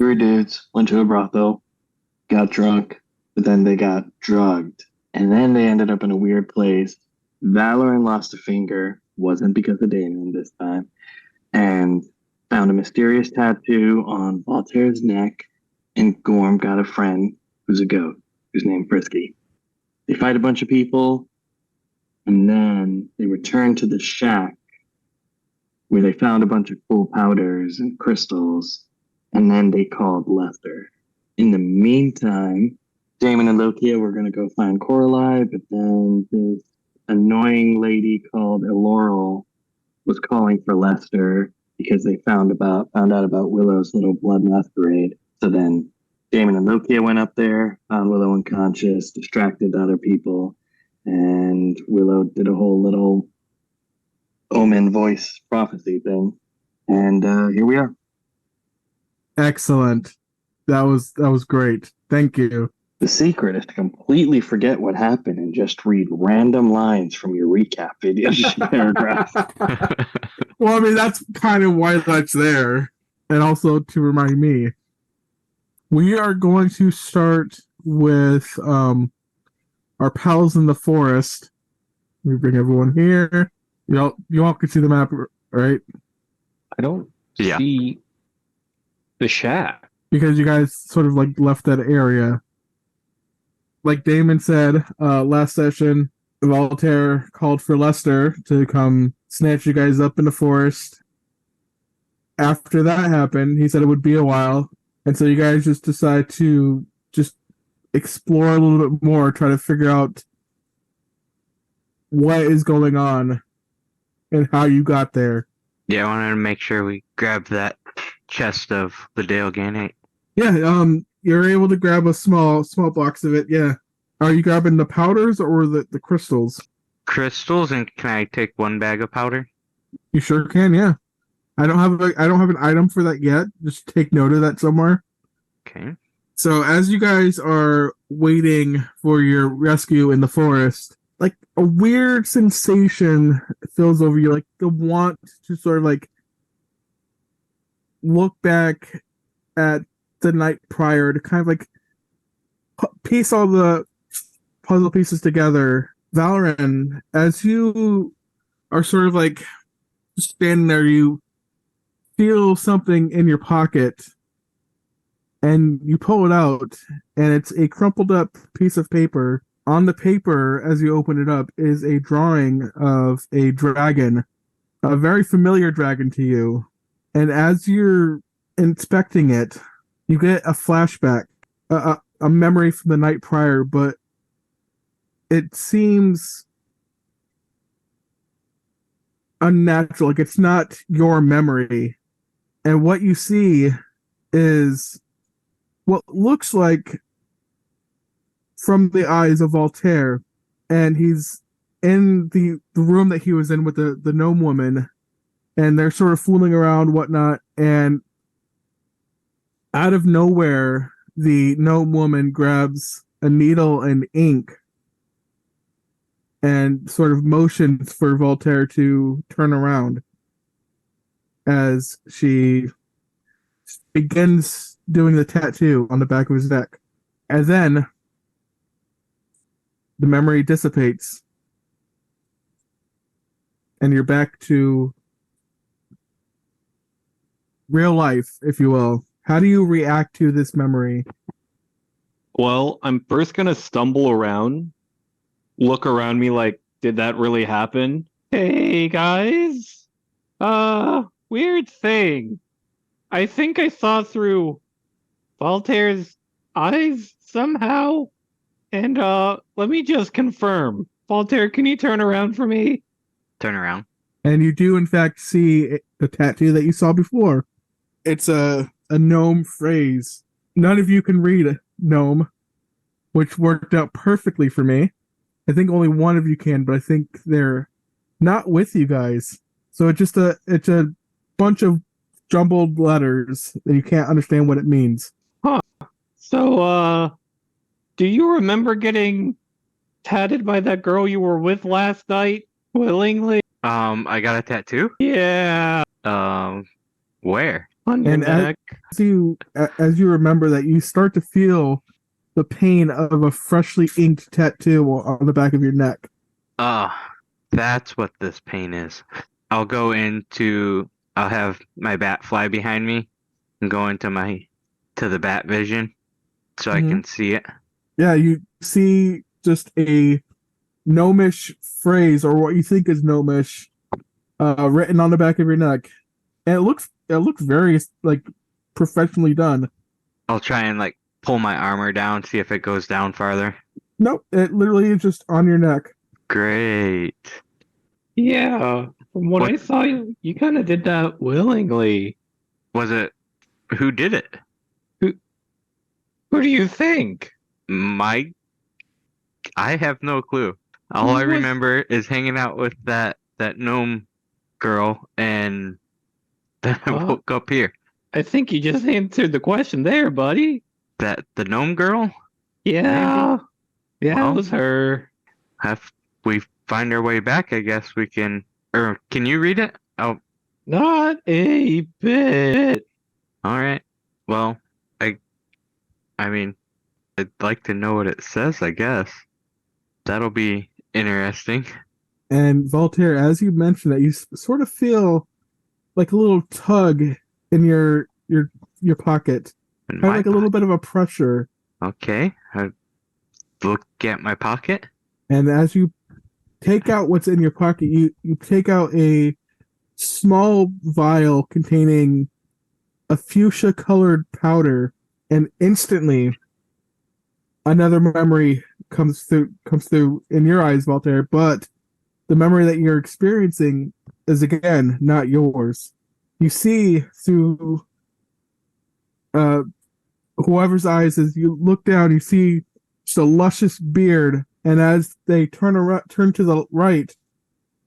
Three dudes went to a brothel, got drunk, but then they got drugged. And then they ended up in a weird place. Valoran lost a finger, wasn't because of Damon this time, and found a mysterious tattoo on Voltaire's neck. And Gorm got a friend who's a goat, who's named Frisky. They fight a bunch of people, and then they return to the shack where they found a bunch of cool powders and crystals, and then they called Lester. In the meantime, Damon and Lokia were going to go find Coralie, but then this annoying lady called Elorel was calling for Lester because they found out about Willow's little blood masquerade. So then Damon and Lokia went up there, found Willow unconscious, distracted other people, and Willow did a whole little omen voice prophecy thing. And here we are. Excellent. That was great. Thank you. The secret is to completely forget what happened and just read random lines from your recap video paragraph. Well, I mean, that's kind of why that's there. And also to remind me. We are going to start with our pals in the forest. Let me bring everyone here. You all can see the map, right? I don't see the shack. Because you guys sort of like left that area. Like Damon said last session, Voltaire called for Lester to come snatch you guys up in the forest. After that happened, he said it would be a while. And so you guys just decide to just explore a little bit more, try to figure out what is going on and how you got there. Yeah, I wanted to make sure we grabbed that chest of the Dale Ganate. Yeah, you're able to grab a small box of it, yeah. Are you grabbing the powders or the crystals? Crystals, and can I take one bag of powder? You sure can, yeah. I don't have an item for that yet. Just take note of that somewhere. Okay. So as you guys are waiting for your rescue in the forest, like a weird sensation fills over you, like the want to sort of like look back at the night prior to kind of like piece all the puzzle pieces together. Valoran, as you are sort of like standing there, you feel something in your pocket and you pull it out, and it's a crumpled up piece of paper. On the paper, as you open it up, is a drawing of a dragon, a very familiar dragon to you. And as you're inspecting it, you get a flashback, a memory from the night prior, but it seems unnatural, like it's not your memory. And what you see is what looks like from the eyes of Voltaire, and he's in the room that he was in with the gnome woman, and they're sort of fooling around, whatnot, and out of nowhere, the gnome woman grabs a needle and ink and sort of motions for Voltaire to turn around as she begins doing the tattoo on the back of his neck. And then the memory dissipates and you're back to real life, if you will. How do you react to this memory? Well, I'm first gonna stumble around, look around me like, did that really happen? Hey guys! Weird thing. I think I saw through Voltaire's eyes somehow. And let me just confirm. Voltaire, can you turn around for me? Turn around. And you do, in fact, see the tattoo that you saw before. It's a gnome phrase. None of you can read gnome, which worked out perfectly for me. I think only one of you can, but I think they're not with you guys. So it's a bunch of jumbled letters that you can't understand what it means. Huh. So, do you remember getting tatted by that girl you were with last night willingly? I got a tattoo? Yeah. Where? On your And neck. as you remember that, you start to feel the pain of a freshly inked tattoo on the back of your neck. Ah, that's what this pain is. I'll I'll have my bat fly behind me and go to the bat vision so I Mhm. can see it. Yeah, you see just a gnomish phrase, or what you think is gnomish, written on the back of your neck, and it looks very like professionally done. I'll try and like pull my armor down, see if it goes down farther. Nope, it literally is just on your neck. Great. Yeah. From what I What saw, you kind of did that willingly. was it? Who did it? Who who do you think? My I have no clue. All Who I was remember is hanging out with that gnome girl, and then I uh woke up here. I think you just answered the question there, buddy. That the gnome girl? Maybe. Yeah. Yeah, it Well, was her. if we find our way back, I guess we can. Or can you read it? Oh, Not a bit. all right. Well, I I mean, I'd like to know what it says, I guess. That'll be interesting. And Voltaire, as you mentioned that, you sort of feel like a little tug in your pocket, In kind of my like a little pocket. bit of a pressure. Okay. I look at my pocket. And as you take out what's in your pocket, you take out a small vial containing a fuchsia colored powder, and instantly another memory comes through in your eyes, Voltaire, but the memory that you're experiencing is again not yours. You see through uh whoever's eyes, as you look down, you see just a luscious beard, and as they turn to the right,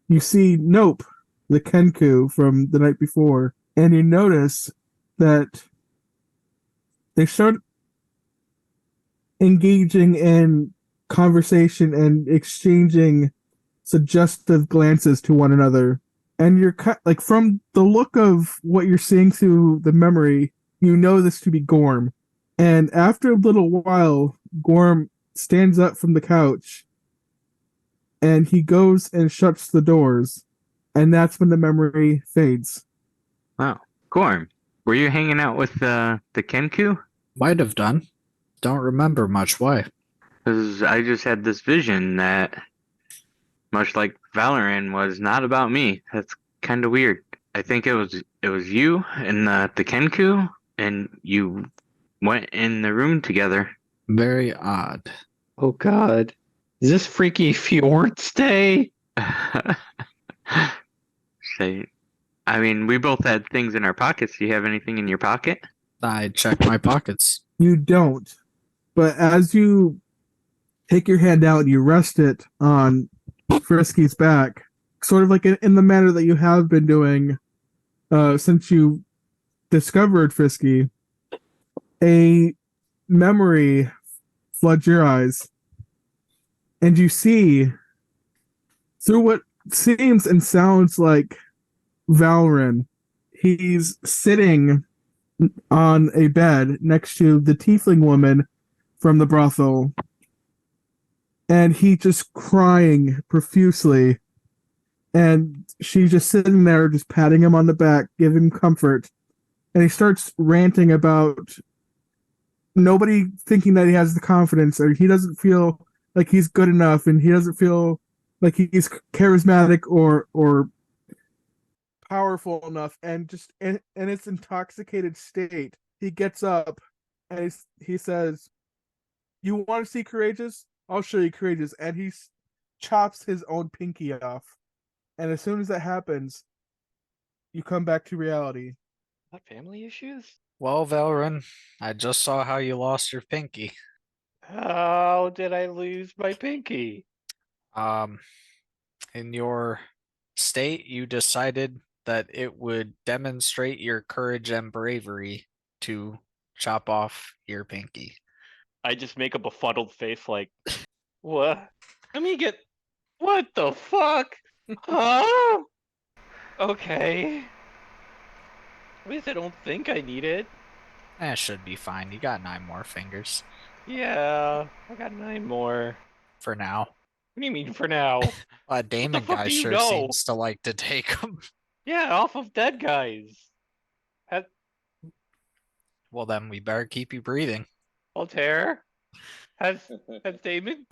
you see Nope, the Kenku from the night before, and you notice that they start engaging in conversation and exchanging suggestive glances to one another. And you're like, from the look of what you're seeing through the memory, you know this to be Gorm. And after a little while, Gorm stands up from the couch and he goes and shuts the doors. And that's when the memory fades. Wow. Gorm, were you hanging out with the Kenku? Might have done. Don't remember much. Why? Because I just had this vision that, much like Valorant, was not about me. That's kind of weird. I think it was you and the Kenku, and you went in the room together. Very odd. Oh god. Is this Freaky Fjords Day? Say, I mean, we both had things in our pockets. Do you have anything in your pocket? I checked my pockets. You don't. But as you take your hand out and you rest it on Frisky's back, sort of like in the manner that you have been doing since you discovered Frisky, a memory floods your eyes, and you see through what seems and sounds like Valrin. He's sitting on a bed next to the tiefling woman from the brothel, and he just crying profusely, and she's just sitting there just patting him on the back, giving him comfort, and he starts ranting about nobody thinking that he has the confidence, or he doesn't feel like he's good enough, and he doesn't feel like he's charismatic or powerful enough, and just in its intoxicated state, he gets up and he says, "You want to see courageous? I'll show you courageous." And he chops his own pinky off. And as soon as that happens, you come back to reality. What, family issues? Well, Valrin, I just saw how you lost your pinky. How did I lose my pinky? In your state, you decided that it would demonstrate your courage and bravery to chop off your pinky. I just make a befuddled face like, what? Let me get. What the fuck? Huh? Okay. At least I don't think I need it. That should be fine. You got 9 more fingers Yeah, I got 9 more. for now. What do you mean for now? What the Damon fuck guy do you sure know? seems to like to take them. Yeah, off of dead guys. Has Well, then we better keep you breathing. Altair? Has Damon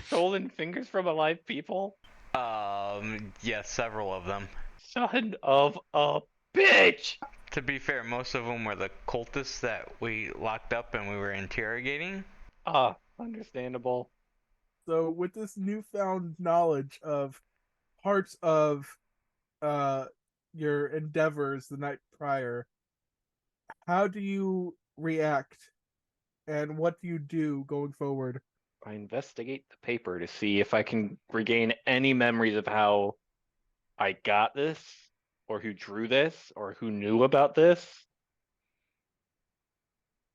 stolen fingers from alive people? Yes, several of them. Son of a bitch! To be fair, most of them were the cultists that we locked up and we were interrogating. Ah, understandable. So with this newfound knowledge of parts of uh your endeavors the night prior, how do you react and what do you do going forward? I investigate the paper to see if I can regain any memories of how I got this, or who drew this, or who knew about this.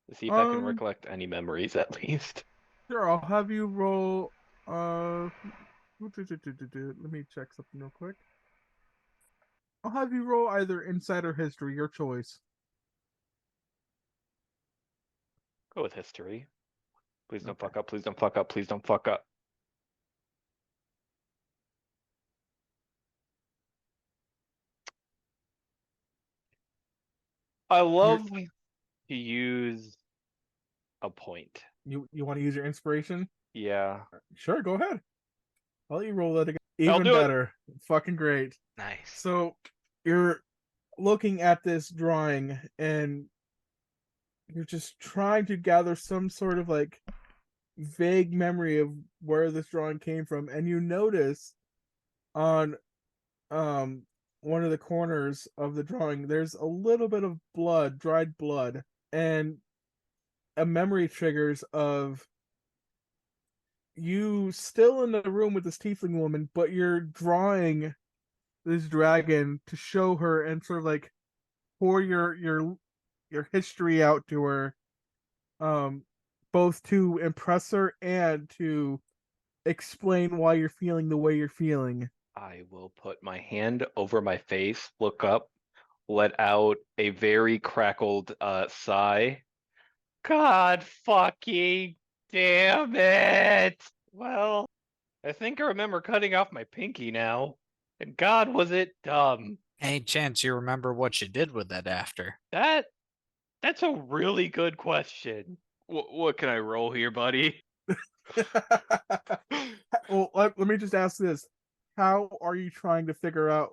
To see if I can Um, recollect any memories at least. sure, I'll have you roll let me check something real quick. I'll have you roll either insight or history, your choice. Go with history. Please don't Okay. fuck up, please don't fuck up, please don't fuck up. I You love to use a point. you want to use your inspiration? Yeah. Sure, go ahead. I'll let you roll that again. I'll Even do it. better. Fucking great. Nice. So you're looking at this drawing and you're just trying to gather some sort of like vague memory of where this drawing came from, and you notice on um one of the corners of the drawing there's a little bit of blood, dried blood, and a memory triggers of you still in the room with this tiefling woman, but you're drawing this dragon to show her and sort of like pour your history out to her, um both to impress her and to explain why you're feeling the way you're feeling. I will put my hand over my face, look up, let out a very crackled sigh. God fucking damn it! Well, I think I remember cutting off my pinky now. And God, was it dumb. Any chance you remember what you did with it after? That's a really good question. What can I roll here, buddy? Well, let me just ask this. How are you trying to figure out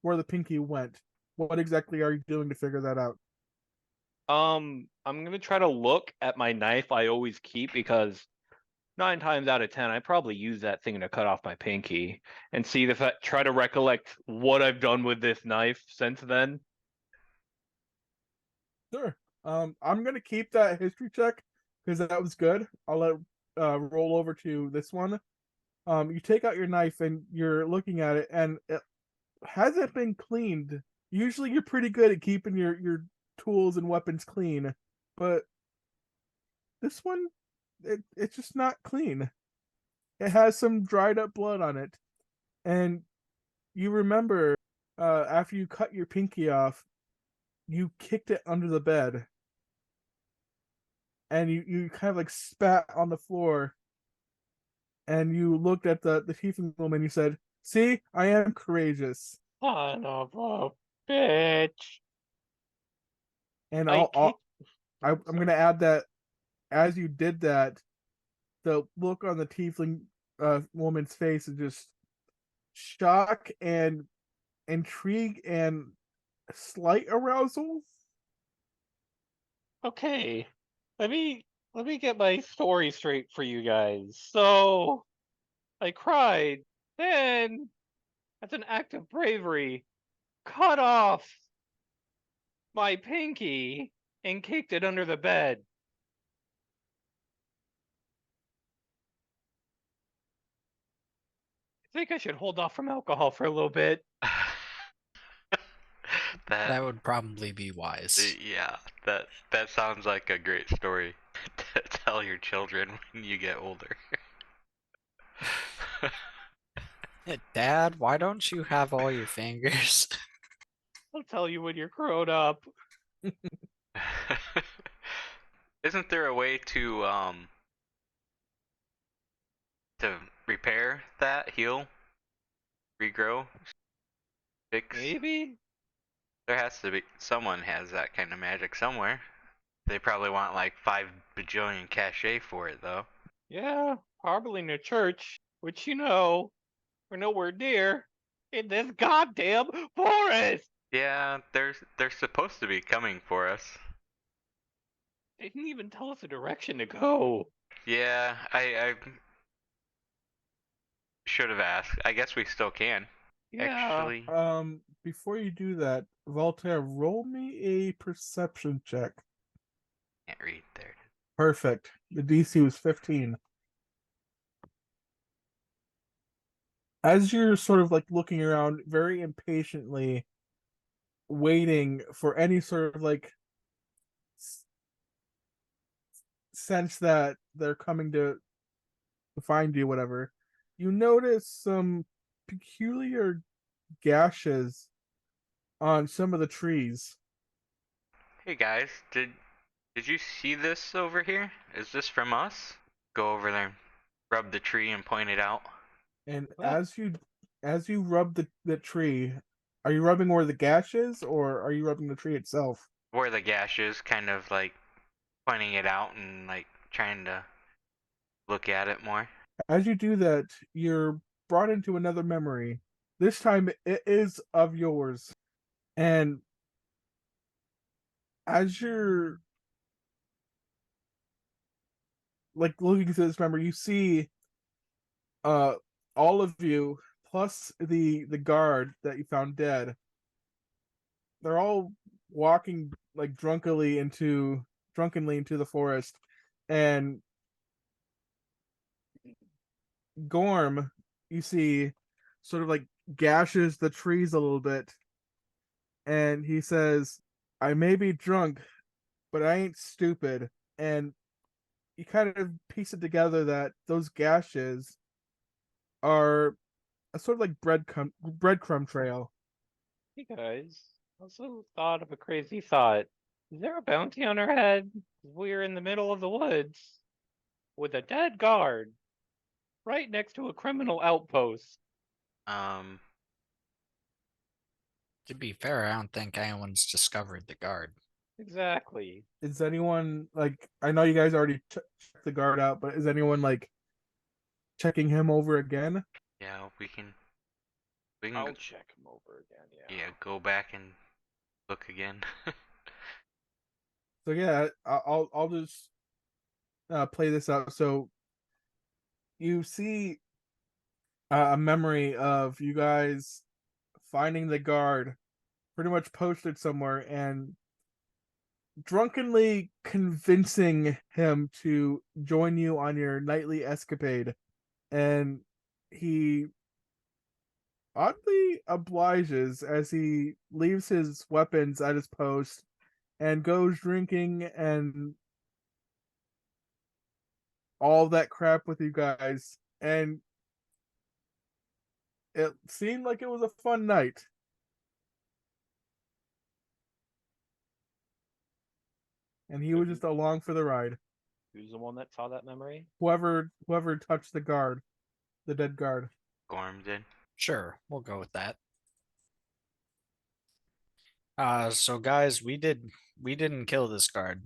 where the pinky went? What exactly are you doing to figure that out? I'm gonna try to look at my knife I always keep because 9 times out of 10 I probably use that thing to cut off my pinky and see if I try to recollect what I've done with this knife since then. Sure. I'm gonna keep that history check because that was good. I'll let roll over to this one. You take out your knife and you're looking at it, and it hasn't been cleaned. Usually, you're pretty good at keeping your tools and weapons clean, but this one, it's just not clean. It has some dried up blood on it, and you remember after you cut your pinky off, you kicked it under the bed, and you kind of like spat on the floor, and you looked at the tiefling woman. You said, "See, I am courageous." Son of a bitch. And I kicked. I'm gonna add that as you did that, the look on the tiefling woman's face is just shock and intrigue and slight arousal. Okay. Let me let me get my story straight for you guys. So I cried, then as an act of bravery, cut off my pinky and kicked it under the bed. I think I should hold off from alcohol for a little bit. That would probably be wise. Yeah, that sounds like a great story to tell your children when you get older. Dad, why don't you have all your fingers? I'll tell you when you're grown up. Isn't there a way to repair that, heal, regrow, fix? Maybe? There has to be someone has that kind of magic somewhere. They probably want like 5 bajillion cachet for it though. Yeah, probably in a church, which we're nowhere near. In this goddamn forest! Yeah, they're supposed to be coming for us. They didn't even tell us a direction to go. Yeah, I should have asked. I guess we still can. Yeah. Actually, Before you do that, Voltaire, roll me a perception check. can't read there. Perfect. The DC was 15. As you're sort of like looking around very impatiently, waiting for any sort of like sense that they're coming to find you, whatever, you notice some peculiar gashes on some of the trees. Hey guys, did you see this over here? Is this from us? Go over there, rub the tree, and point it out. And Huh. as you rub the tree, are you rubbing where the gash is, or are you rubbing the tree itself? Where the gash is, kind of like pointing it out and like trying to look at it more. As you do that, you're brought into another memory. This time it is of yours. And as you're like looking through this memory, you see all of you plus the guard that you found dead. They're all walking like drunkenly into the forest, and Gorm, you see, sort of like gashes the trees a little bit, and he says, "I may be drunk, but I ain't stupid." And you kind of piece it together that those gashes are a sort of like breadcrumb trail. Hey guys, also thought of a crazy thought. Is there a bounty on our head? We're in the middle of the woods with a dead guard right next to a criminal outpost. Um, To be fair, I don't think anyone's discovered the guard. Exactly. Is anyone like? I know you guys already checked the guard out, but is anyone like checking him over again? yeah, we can I'll check him over again, yeah, go back and look again. So yeah, I'll just play this out. So you see a memory of you guys finding the guard pretty much posted somewhere and drunkenly convincing him to join you on your nightly escapade. And he oddly obliges as he leaves his weapons at his post and goes drinking and all that crap with you guys. And it seemed like it was a fun night. And he was just along for the ride. Who's the one that saw that memory? Whoever touched the guard, the dead guard. Gorm did. Sure, we'll go with that. So guys, we didn't kill this guard.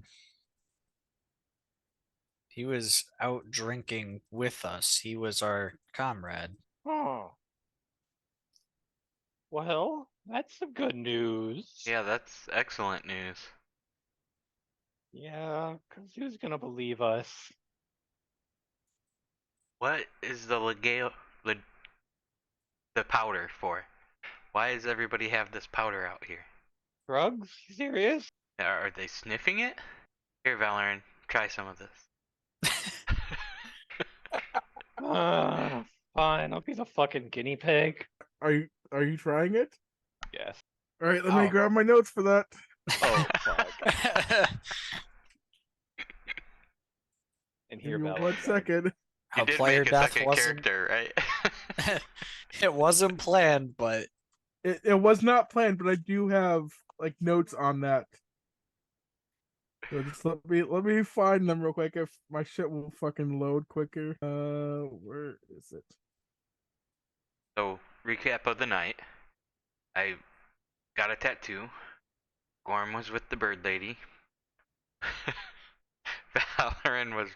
He was out drinking with us. He was our comrade. Oh. Well, that's some good news. Yeah, that's excellent news. Yeah, because who's gonna believe us? What is the powder for? Why does everybody have this powder out here? Drugs? You serious? Are they sniffing it? Here, Valorant, try some of this. Fine, I'll be the fucking guinea pig. Are you trying it? Yes. All right, let me Oh. grab my notes for that. Oh, fuck. And Give here, me Val. 1 second. You A did player make a death second wasn't character, right? it wasn't planned, but It was not planned, but I do have like notes on that. So just let me find them real quick if my shit will fucking load quicker. Where is it? So, recap of the night. I got a tattoo. Gorm was with the bird lady. Valorant was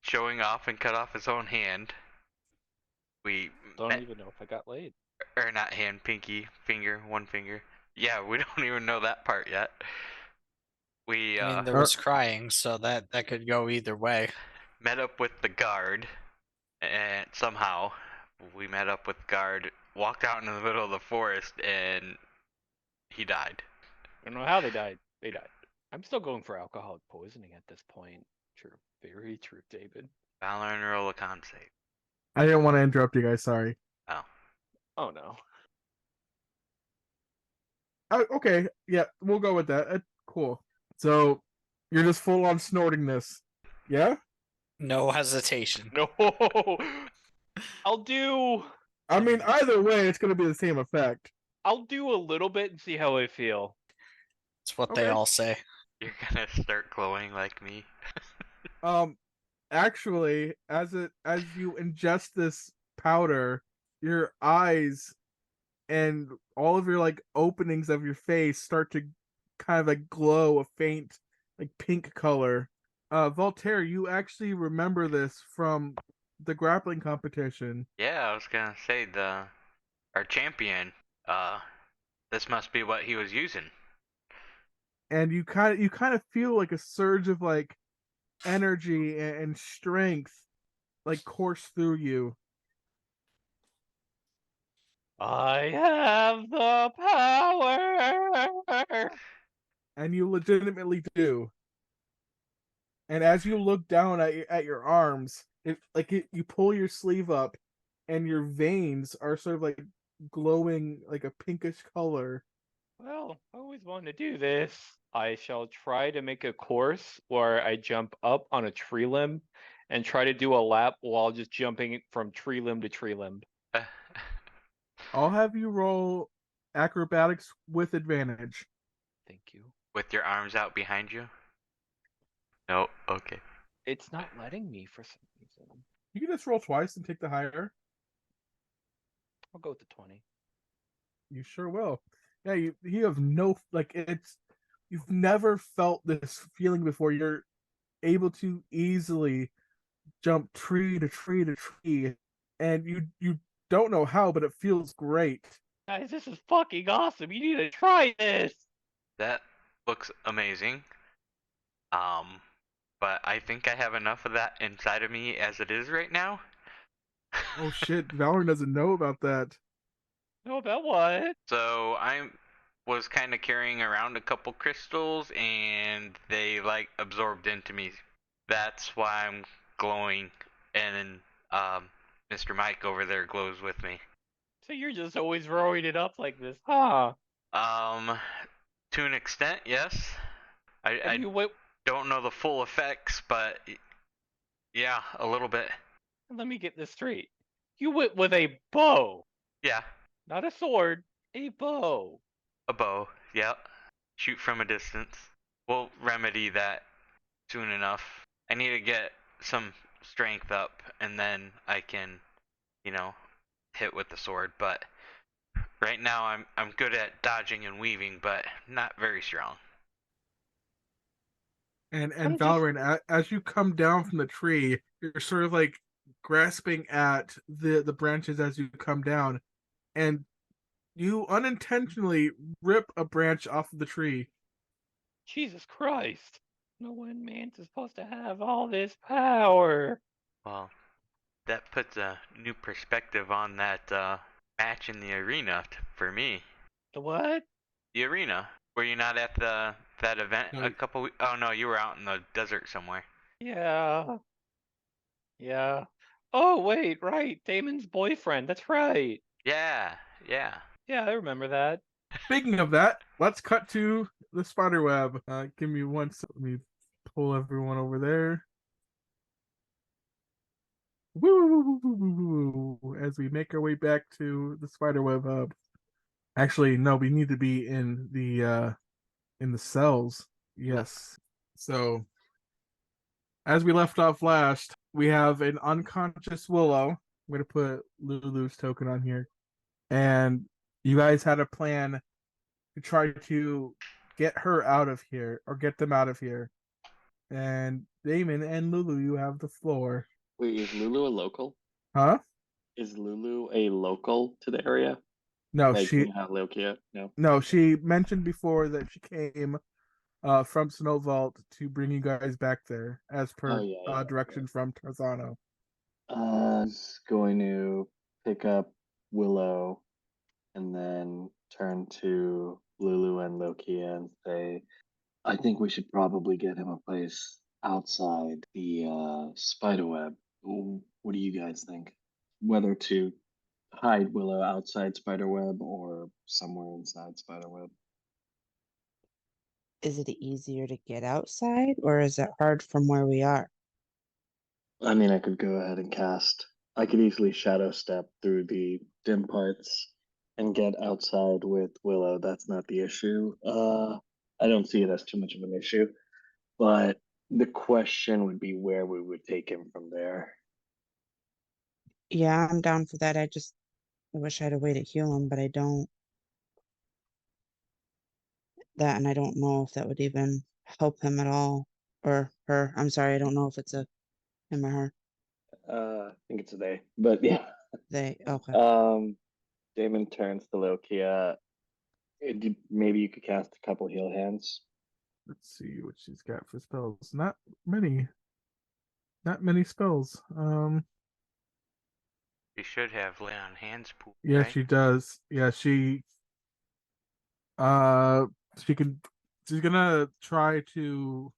showing off and cut off his own hand. We Don't met, even know if I got laid. or not hand, pinky, finger, one finger. Yeah, we don't even know that part yet. We I mean, there was crying, so that could go either way. met up with the guard, and somehow we met up with guard, walked out into the middle of the forest, and he died. I don't know how they died. They died. I'm still going for alcoholic poisoning at this point. True. Very true, David. Valorant roll a con save. I didn't want to interrupt you guys. Sorry. Oh. Oh no. Okay, yeah, we'll go with that. Cool. So you're just full on snorting this, yeah? No hesitation. No. I'll do. I mean, either way, it's gonna be the same effect. I'll do a little bit and see how I feel. It's what they Okay. all say. You're gonna start glowing like me. Actually, as you ingest this powder, your eyes and all of your like openings of your face start to kind of like glow a faint like pink color. Voltaire, you actually remember this from the grappling competition. Yeah, I was gonna say our champion. This must be what he was using. And you kind of feel like a surge of like energy and strength like course through you. I have the power. And you legitimately do. And as you look down at your arms, you pull your sleeve up, and your veins are sort of like glowing like a pinkish color. Well, I always wanted to do this. I shall try to make a course where I jump up on a tree limb and try to do a lap while just jumping from tree limb to tree limb. I'll have you roll acrobatics with advantage. Thank you. With your arms out behind you? No, okay. It's not letting me for some reason. You can just roll twice and take the higher. I'll go with the 20. You sure will. Yeah, you have no like you've never felt this feeling before. You're able to easily jump tree to tree to tree, and you don't know how, but it feels great. Guys, this is fucking awesome. You need to try this. That looks amazing. But I think I have enough of that inside of me as it is right now. Oh shit, Valorant doesn't know about that. No, about what? So I was kind of carrying around a couple crystals, and they like absorbed into me. That's why I'm glowing, and Mr. Mike over there glows with me. So you're just always rolling it up like this, huh? To an extent, yes. Have I you went? don't know the full effects, but yeah, a little bit. Let me get this straight. You went with a bow, Yeah, not a sword, a bow. a bow. Yeah, shoot from a distance. We'll remedy that soon enough. I need to get some strength up, and then I can, hit with the sword. But right now, I'm good at dodging and weaving, but not very strong. And I'm just- Valorant, as you come down from the tree, you're sort of like grasping at the branches as you come down, and you unintentionally rip a branch off of the tree. Jesus Christ! No one man's supposed to have all this power. Well, that puts a new perspective on that match in the arena for me. The what? The arena. Were you not at that event No. a couple? Oh no, you were out in the desert somewhere. Yeah. Yeah. Oh, wait, right. Damon's boyfriend. That's right. Yeah, yeah. Yeah, I remember that. Speaking of that, let's cut to the spider web. Give me one second. Let me pull everyone over there. Woo! As we make our way back to the spiderweb hub. Actually, no, we need to be in the cells. Yes. So, as we left off last, we have an unconscious Willow. I'm going to put Lulu's token on here. And you guys had a plan to try to get her out of here, or get them out of here. And Damon and Lulu, you have the floor. Wait, is Lulu a local? Huh? Is Lulu a local to the area? No, Like, you know how Lokia? No. she mentioned before that she came from Snow Vault to bring you guys back there as per Oh, yeah. direction from Tarzano. Is going to pick up Willow and then turn to Lulu and Lokia and say, I think we should probably get him a place outside the spiderweb. What do you guys think? Whether to hide Willow outside spiderweb or somewhere inside spiderweb. Is it easier to get outside or is it hard from where we are? I mean, I could go ahead and cast. I could easily shadow step through the dim parts and get outside with Willow. That's not the issue. I don't see it as too much of an issue. But the question would be where we would take him from there. Yeah, I'm down for that. I wish I had a way to heal him, but I don't. That, and I don't know if that would even help him at all. Or her. I'm sorry, I don't know if it's a him or her. I think it's a they, but yeah. They, okay. Damon turns to Lokia. Maybe you could cast a couple heal hands. Let's see what she's got for spells. Not many. Not many spells. You should have lay on hands pool. Yeah, right? she does. Yeah, she she can she's gonna try to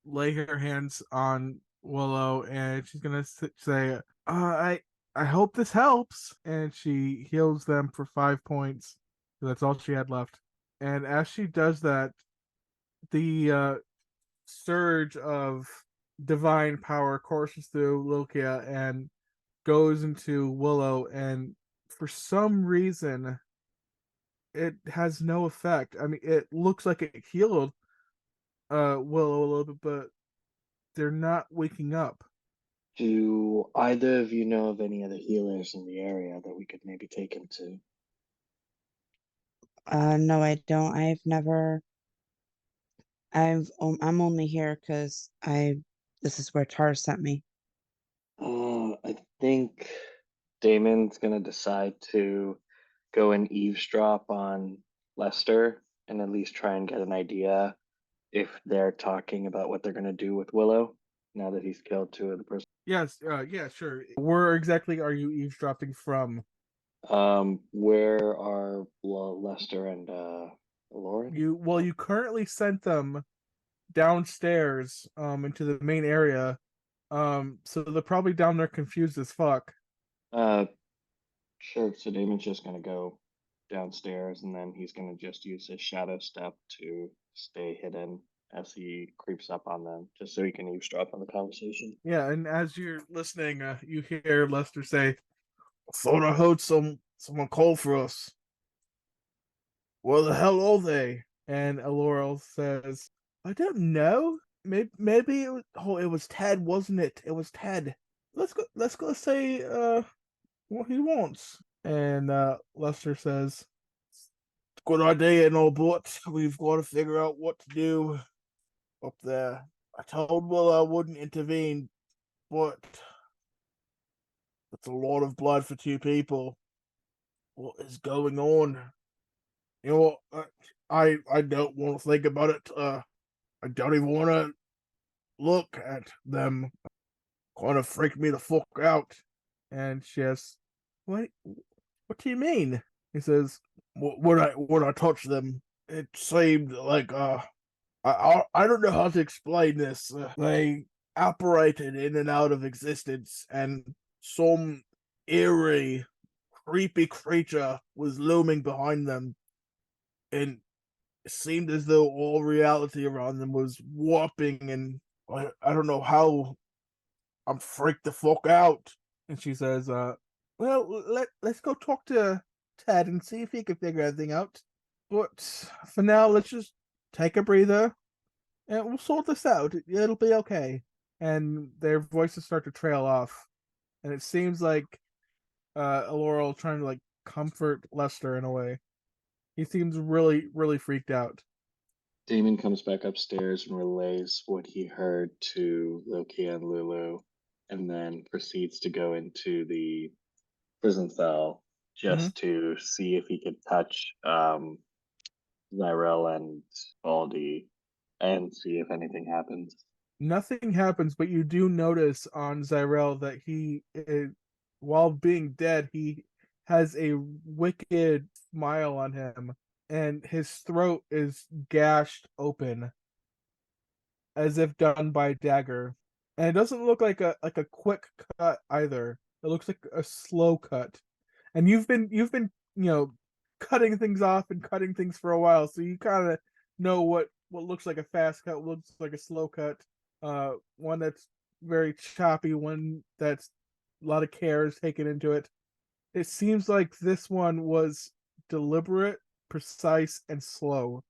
lay her hands on Willow and she's gonna say, I hope this helps. And she heals them for 5 points. That's all she had left. And as she does that, the surge of divine power courses through Lokia and goes into Willow, and for some reason it has no effect. I mean, it looks like it healed Willow a little bit, but they're not waking up. Do either of you know of any other healers in the area that we could maybe take him to? No, I don't. I'm only here because this is where Tar sent me. I think Damon's gonna decide to go and eavesdrop on Lester and at least try and get an idea if they're talking about what they're gonna do with Willow now that he's killed two of the person. Yes, yeah, sure. Where exactly are you eavesdropping from? Where are Lester and Lauren? You currently sent them downstairs into the main area. So they're probably down there confused as fuck. Sure. So Damon's just gonna go downstairs and then he's gonna just use his shadow step to stay hidden as he creeps up on them, just so he can eavesdrop on the conversation. Yeah, and as you're listening, you hear Lester say, I thought I heard someone call for us. Where the hell are they? And Elorel says, I don't know. Maybe it was Ted, wasn't it? It was Ted. Let's go say what he wants. And Lester says, good idea and all, but we've got to figure out what to do up there. I told Will I wouldn't intervene, but that's a lot of blood for two people. What is going on? You know what? I don't want to think about it. I don't even want to look at them. Kind of freak me the fuck out. And she asks, What do you mean? He says, when I touched them, it seemed like I don't know how to explain this. They apparated in and out of existence, and some eerie, creepy creature was looming behind them, and it seemed as though all reality around them was warping, and I don't know how. I'm freaked the fuck out. And she says, well, let's go talk to Ted and see if he can figure anything out. But for now, let's just take a breather, and we'll sort this out. It'll be okay. And their voices start to trail off, and it seems like Laurel trying to like comfort Lester in a way. He seems really, really freaked out. Damon comes back upstairs and relays what he heard to Loki and Lulu, and then proceeds to go into the prison cell just to see if he could touch Zyrel and Baldy and see if anything happens. Nothing happens, but you do notice on Zyrel that while being dead, he has a wicked smile on him, and his throat is gashed open as if done by a dagger. And it doesn't look like a quick cut either. It looks like a slow cut. And you've been cutting things off and cutting things for a while, so you kind of know what looks like a fast cut, what looks like a slow cut, one that's very choppy, one that's a lot of care is taken into it. It seems like this one was deliberate, precise, and slow.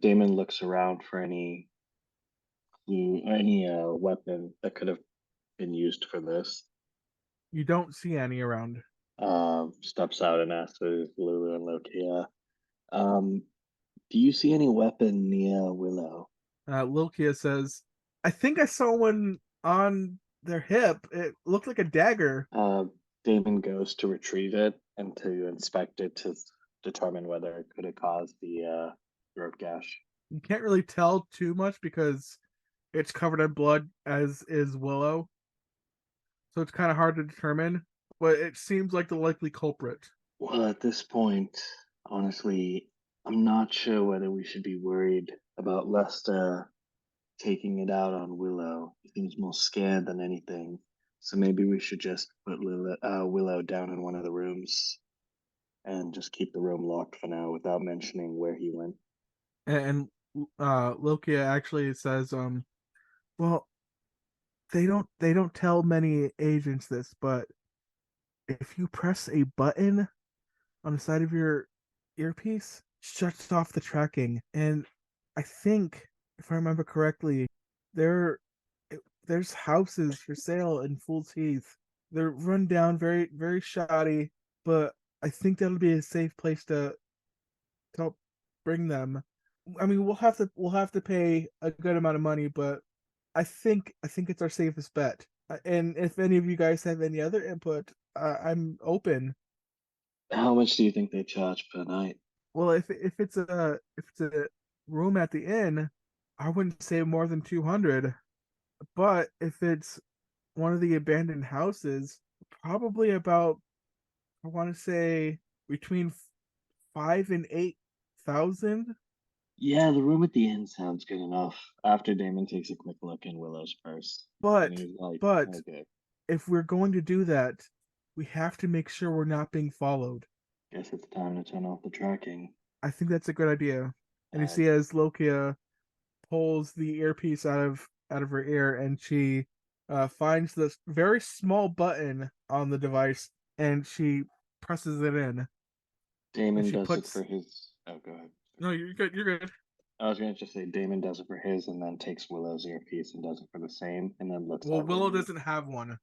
Damon looks around for any clue, any weapon that could have been used for this. You don't see any around. Steps out and asks Lulu and Lokia, do you see any weapon near Willow? Lilkia says, I think I saw one on their hip. It looked like a dagger. Damon goes to retrieve it and to inspect it to determine whether it could have caused the throat gash. You can't really tell too much because it's covered in blood, as is Willow. So it's kind of hard to determine, but it seems like the likely culprit. Well, at this point, honestly, I'm not sure whether we should be worried about Lester taking it out on Willow. He seems more scared than anything. So maybe we should just put Willow down in one of the rooms and just keep the room locked for now without mentioning where he went. And Lokia actually says, well, they don't tell many agents this, but if you press a button on the side of your earpiece, shuts off the tracking. And I think, if I remember correctly, there there's houses for sale in Fool's Heath. They're run down, very very shoddy, but I think that'll be a safe place to help bring them. I mean, we'll have to pay a good amount of money, but I think it's our safest bet. And if any of you guys have any other input, I'm open. How much do you think they charge per night? Well, if it's a room at the inn, I wouldn't say more than 200. But if it's one of the abandoned houses, probably about, I want to say, between 5 and 8,000. Yeah, the room at the inn sounds good enough. After Damon takes a quick look in Willow's purse, and But he's like, but okay, if we're going to do that, we have to make sure we're not being followed. guess it's time to turn off the tracking. I think that's a good idea. And you Uh, see as Lokia pulls the earpiece out of her ear, and she finds this very small button on the device, and she presses it in. And Damon she does it puts for his. Oh, go ahead. No, you're good. You're good. I was gonna just say Damon does it for his, and then takes Willow's earpiece and does it for the same, and then looks Well, at Willow Lulu. doesn't have one.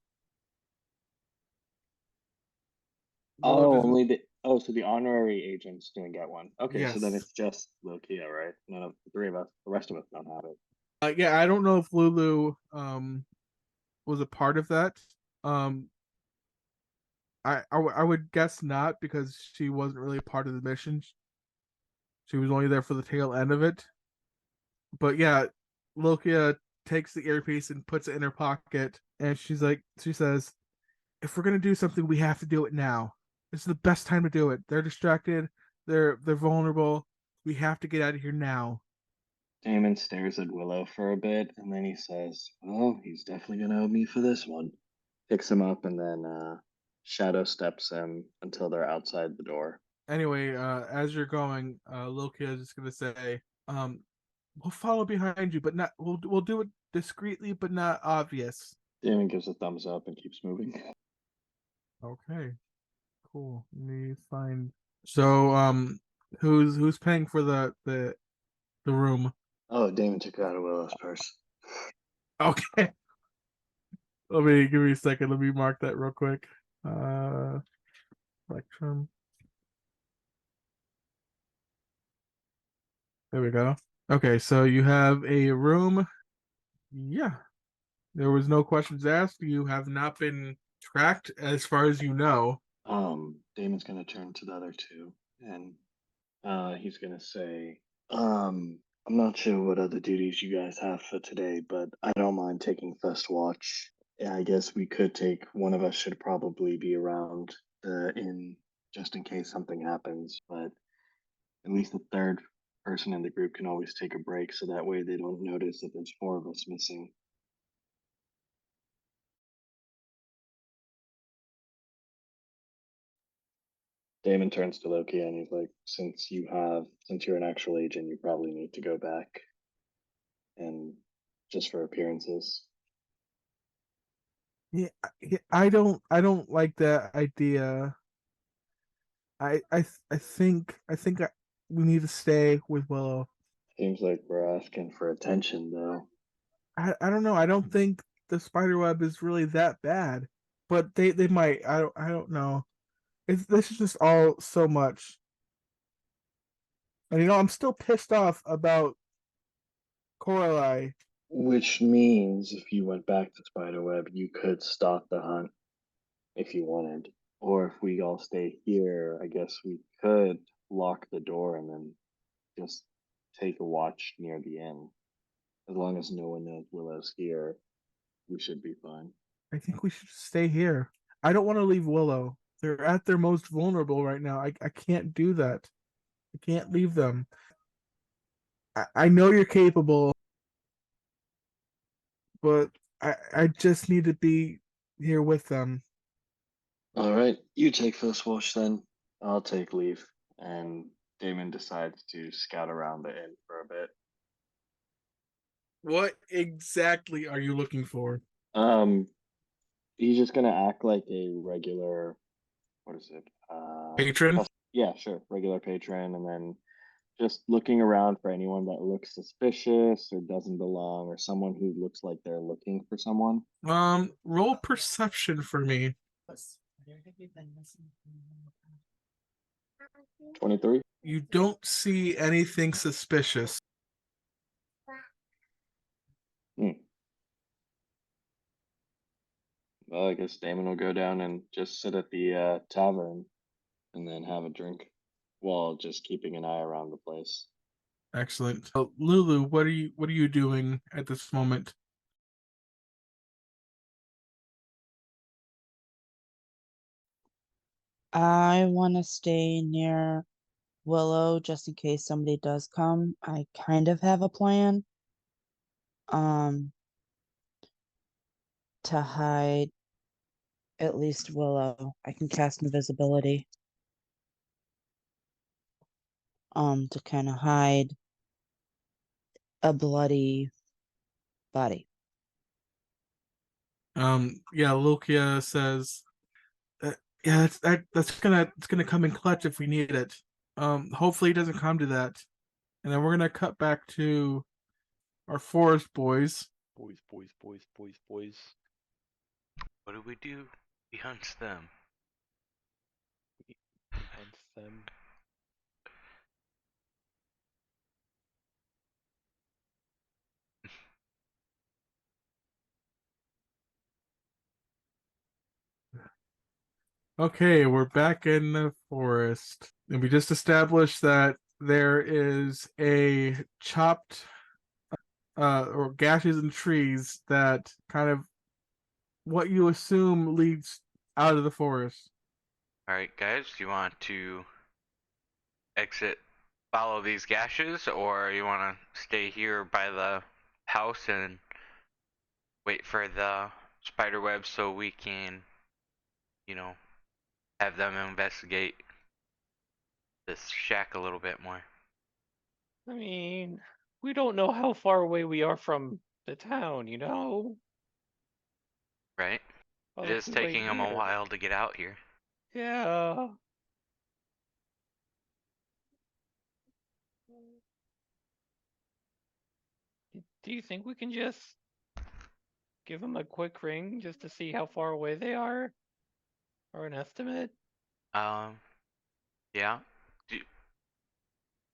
Willow Oh, doesn't. only the. Oh, so the honorary agents didn't get one. Okay, so then Yes. it's just Lokia, right? None of the three of us, the rest of us don't have it. Yeah, I don't know if Lulu was a part of that. Um, I would guess not because she wasn't really a part of the mission. She was only there for the tail end of it. But yeah, Lokia takes the earpiece and puts it in her pocket, and she says, "If we're gonna do something, we have to do it now. This is the best time to do it. They're distracted. They're vulnerable. We have to get out of here now." Damon stares at Willow for a bit, and then he says, "Oh, he's definitely gonna owe me for this one." Picks him up, and then shadow steps him until they're outside the door. Anyway, as you're going, Lokia is just gonna say, "We'll follow behind you, but not. We'll do it discreetly, but not obvious." Damon gives a thumbs up and keeps moving. Okay, cool. Let me find. So, who's paying for the the room. Oh, Damon took it out of Willow's purse. Okay. Let me give me a second. Let me mark that real quick. Spectrum. There we go. Okay, so you have a room. Yeah. There was no questions asked. You have not been tracked as far as you know. Damon's gonna turn to the other two, and he's gonna say, I'm not sure what other duties you guys have for today, but I don't mind taking first watch. Yeah, I guess we could take one of us should probably be around the inn just in case something happens, but at least the third person in the group can always take a break so that way they don't notice that there's four of us missing. Damon turns to Loki and he's like, since you're an actual agent, you probably need to go back and just for appearances. Yeah, I don't like that idea. I think we need to stay with Willow. Seems like we're asking for attention though. I don't know. I don't think the spider web is really that bad, but they might. I don't know. This is just all so much, and I'm still pissed off about Coralie. Which means if you went back to Spiderweb, you could start the hunt if you wanted. Or if we all stay here, I guess we could lock the door and then just take a watch near the inn. As long as no one knows Willow's here, we should be fine. I think we should stay here. I don't want to leave Willow. They're at their most vulnerable right now. I can't do that. I can't leave them. I know you're capable, but I just need to be here with them. All right, you take first watch then. I'll take leave. And Damon decides to scout around the inn for a bit. What exactly are you looking for? Um, he's just gonna act like a regular, what is it? Patron? Yeah, sure, regular patron, and then just looking around for anyone that looks suspicious or doesn't belong, or someone who looks like they're looking for someone. Roll perception for me. 23. You don't see anything suspicious. Well, I guess Damon will go down and just sit at the tavern and then have a drink while just keeping an eye around the place. Excellent. Lulu, what are you doing at this moment? I want to stay near Willow just in case somebody does come. I kind of have a plan. To hide at least Willow. I can cast invisibility. To kind of hide a bloody body. Yeah, Lokia says, yeah, it's gonna come in clutch if we need it. Hopefully it doesn't come to that. And then we're gonna cut back to our forest boys. Boys, boys, boys, boys, boys. What do we do? We hunt them. Hunt them. Okay, we're back in the forest. And we just established that there is a chopped or gashes in trees that kind of what you assume leads out of the forest. Alright, guys, do you want to exit, follow these gashes, or you want to stay here by the house and wait for the spider web so we can, you know, have them investigate this shack a little bit more? I mean, we don't know how far away we are from the town, you know? Right? Well, It if is we wait taking them a here. while to get out here. Yeah. Do you think we can just give them a quick ring just to see how far away they are? Or an estimate? Yeah.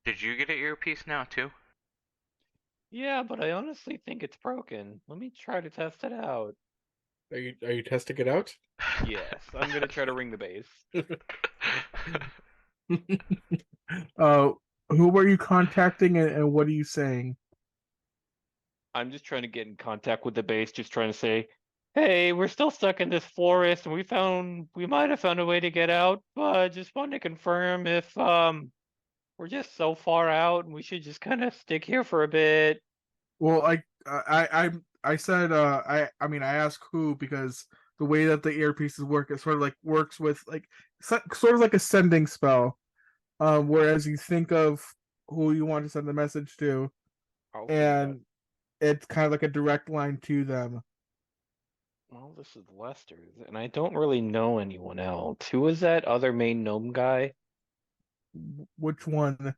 Did you get an earpiece now too? Yeah, but I honestly think it's broken. Let me try to test it out. Are you testing it out? Yes, I'm gonna try to ring the base. uh, who were you contacting and what are you saying? I'm just trying to get in contact with the base, just trying to say, hey, we're still stuck in this forest and we might have found a way to get out, but just wanted to confirm if we're just so far out and we should just kind of stick here for a bit. Well, I said I mean I asked who because the way that the earpieces work, it sort of like works with like sort of like a sending spell. Whereas you think of who you want to send the message to, Okay, and it's kind of like a direct line to them. well, this is Lester's, and I don't really know anyone else. Who is that other main gnome guy? Which one?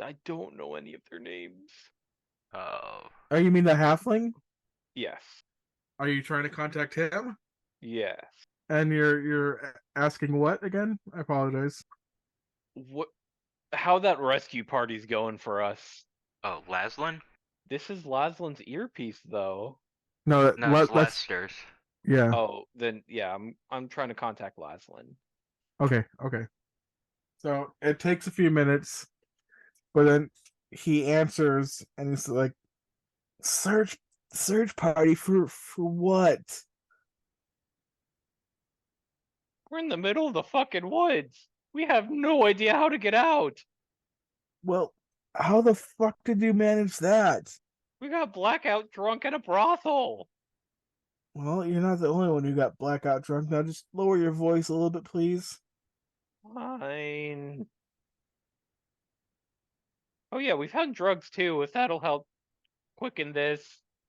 I don't know any of their names. Oh. Oh, you mean the halfling? Yes. Are you trying to contact him? Yes. And you're asking what again? I apologize. What? How that rescue party's going for us? Oh, Laslin? This is Laslin's earpiece, though. No, No, it's let's Lester's. yeah. Oh, then yeah, I'm trying to contact Laslin. Okay, okay. So it takes a few minutes, but then he answers and he's like, "Search, search party for what?" We're in the middle of the fucking woods. We have no idea how to get out. Well, how the fuck did you manage that? We got blackout drunk at a brothel. Well, you're not the only one who got blackout drunk. Now just lower your voice a little bit, please. Fine. Oh yeah, we found drugs too, if that'll help quicken this.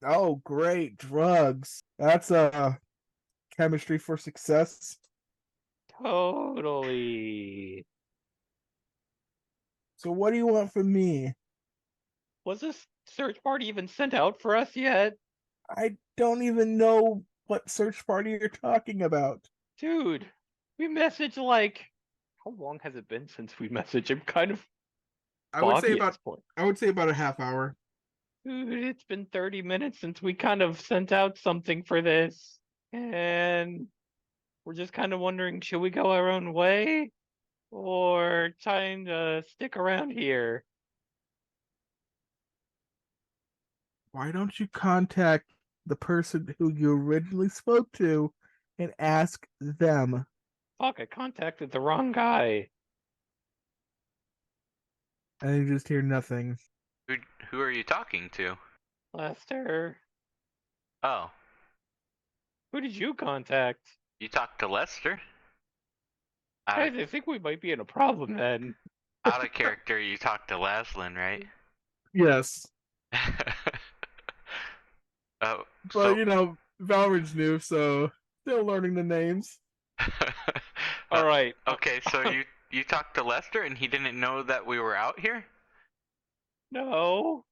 Oh, great, drugs. That's chemistry for success. Totally. So what do you want from me? Was this search party even sent out for us yet? I don't even know what search party you're talking about. Dude, we messaged like how long has it been since we messaged? I'm kind of I would say foggy at about this point. a half hour. Dude, it's been 30 minutes since we kind of sent out something for this. And we're just kind of wondering, should we go our own way? Or trying to stick around here? Why don't you contact the person who you originally spoke to and ask them? Fuck, I contacted the wrong guy. And you just hear nothing. Who are you talking to? Lester, Oh, who did you contact? you talked to Lester? Out Guys, of, I think we might be in a problem then. out of character, you talked to Laslin, right? Yes. Oh, But so you know, Valorant's new, so still learning the names. All right. okay, so you talked to Lester and he didn't know that we were out here? No,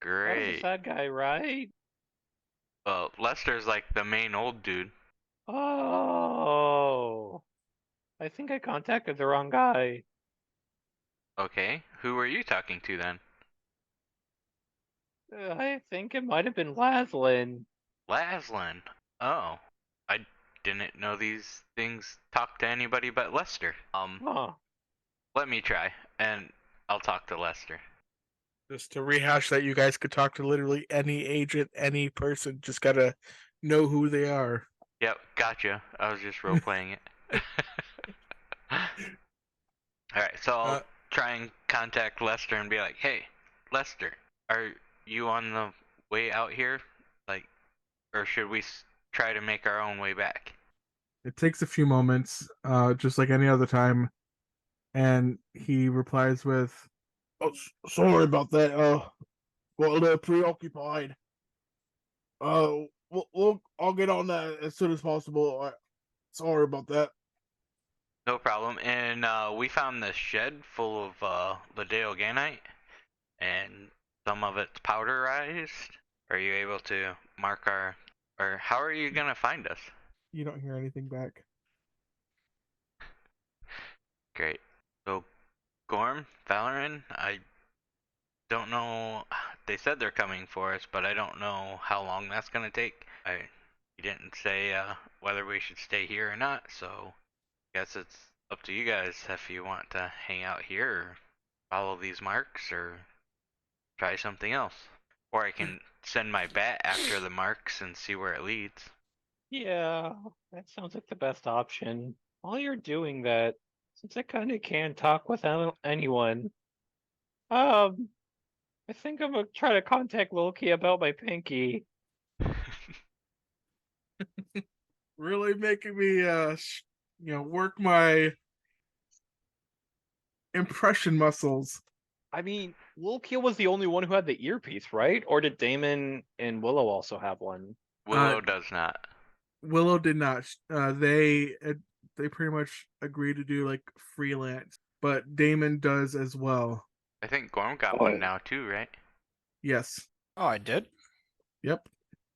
that was a Great. sad guy, right? Well, Lester's like the main old dude. Oh, I think I contacted the wrong guy. Okay, who were you talking to then? I think it might have been Laslin. Laslin. Oh, I didn't know these things talk to anybody but Lester. Huh. Let me try, and I'll talk to Lester. Just to rehash that, you guys could talk to literally any agent, any person. Just gotta know who they are. Yep, gotcha. I was just role playing it. Alright, so I'll try and contact Lester and be like, hey, Lester, are you on the way out here? Like, or should we try to make our own way back? It takes a few moments, just like any other time, and he replies with, "Oh, sorry about that. Got a little preoccupied. I'll get on that as soon as possible. Sorry about that." No problem. And we found this shed full of Ladeo Ganite, and some of it's powderized? Are you able to mark our, or how are you gonna find us? You don't hear anything back. Great. So, Gorm, Valoran, I don't know. They said they're coming for us, but I don't know how long that's gonna take. You didn't say whether we should stay here or not, so I guess it's up to you guys if you want to hang out here or follow these marks or try something else. Or I can send my bat after the marks and see where it leads. Yeah, that sounds like the best option. While you're doing that, since I kind of can't talk without anyone, I think I'm gonna try to contact Loki about my pinky. Really making me work my impression muscles. I mean, Loki was the only one who had the earpiece, right? Or did Damon and Willow also have one? Willow does not. Willow did not. They pretty much agreed to do like freelance, but Damon does as well. I think Gorm got Oh. one now too, right? Yes. Oh, I did. Yep.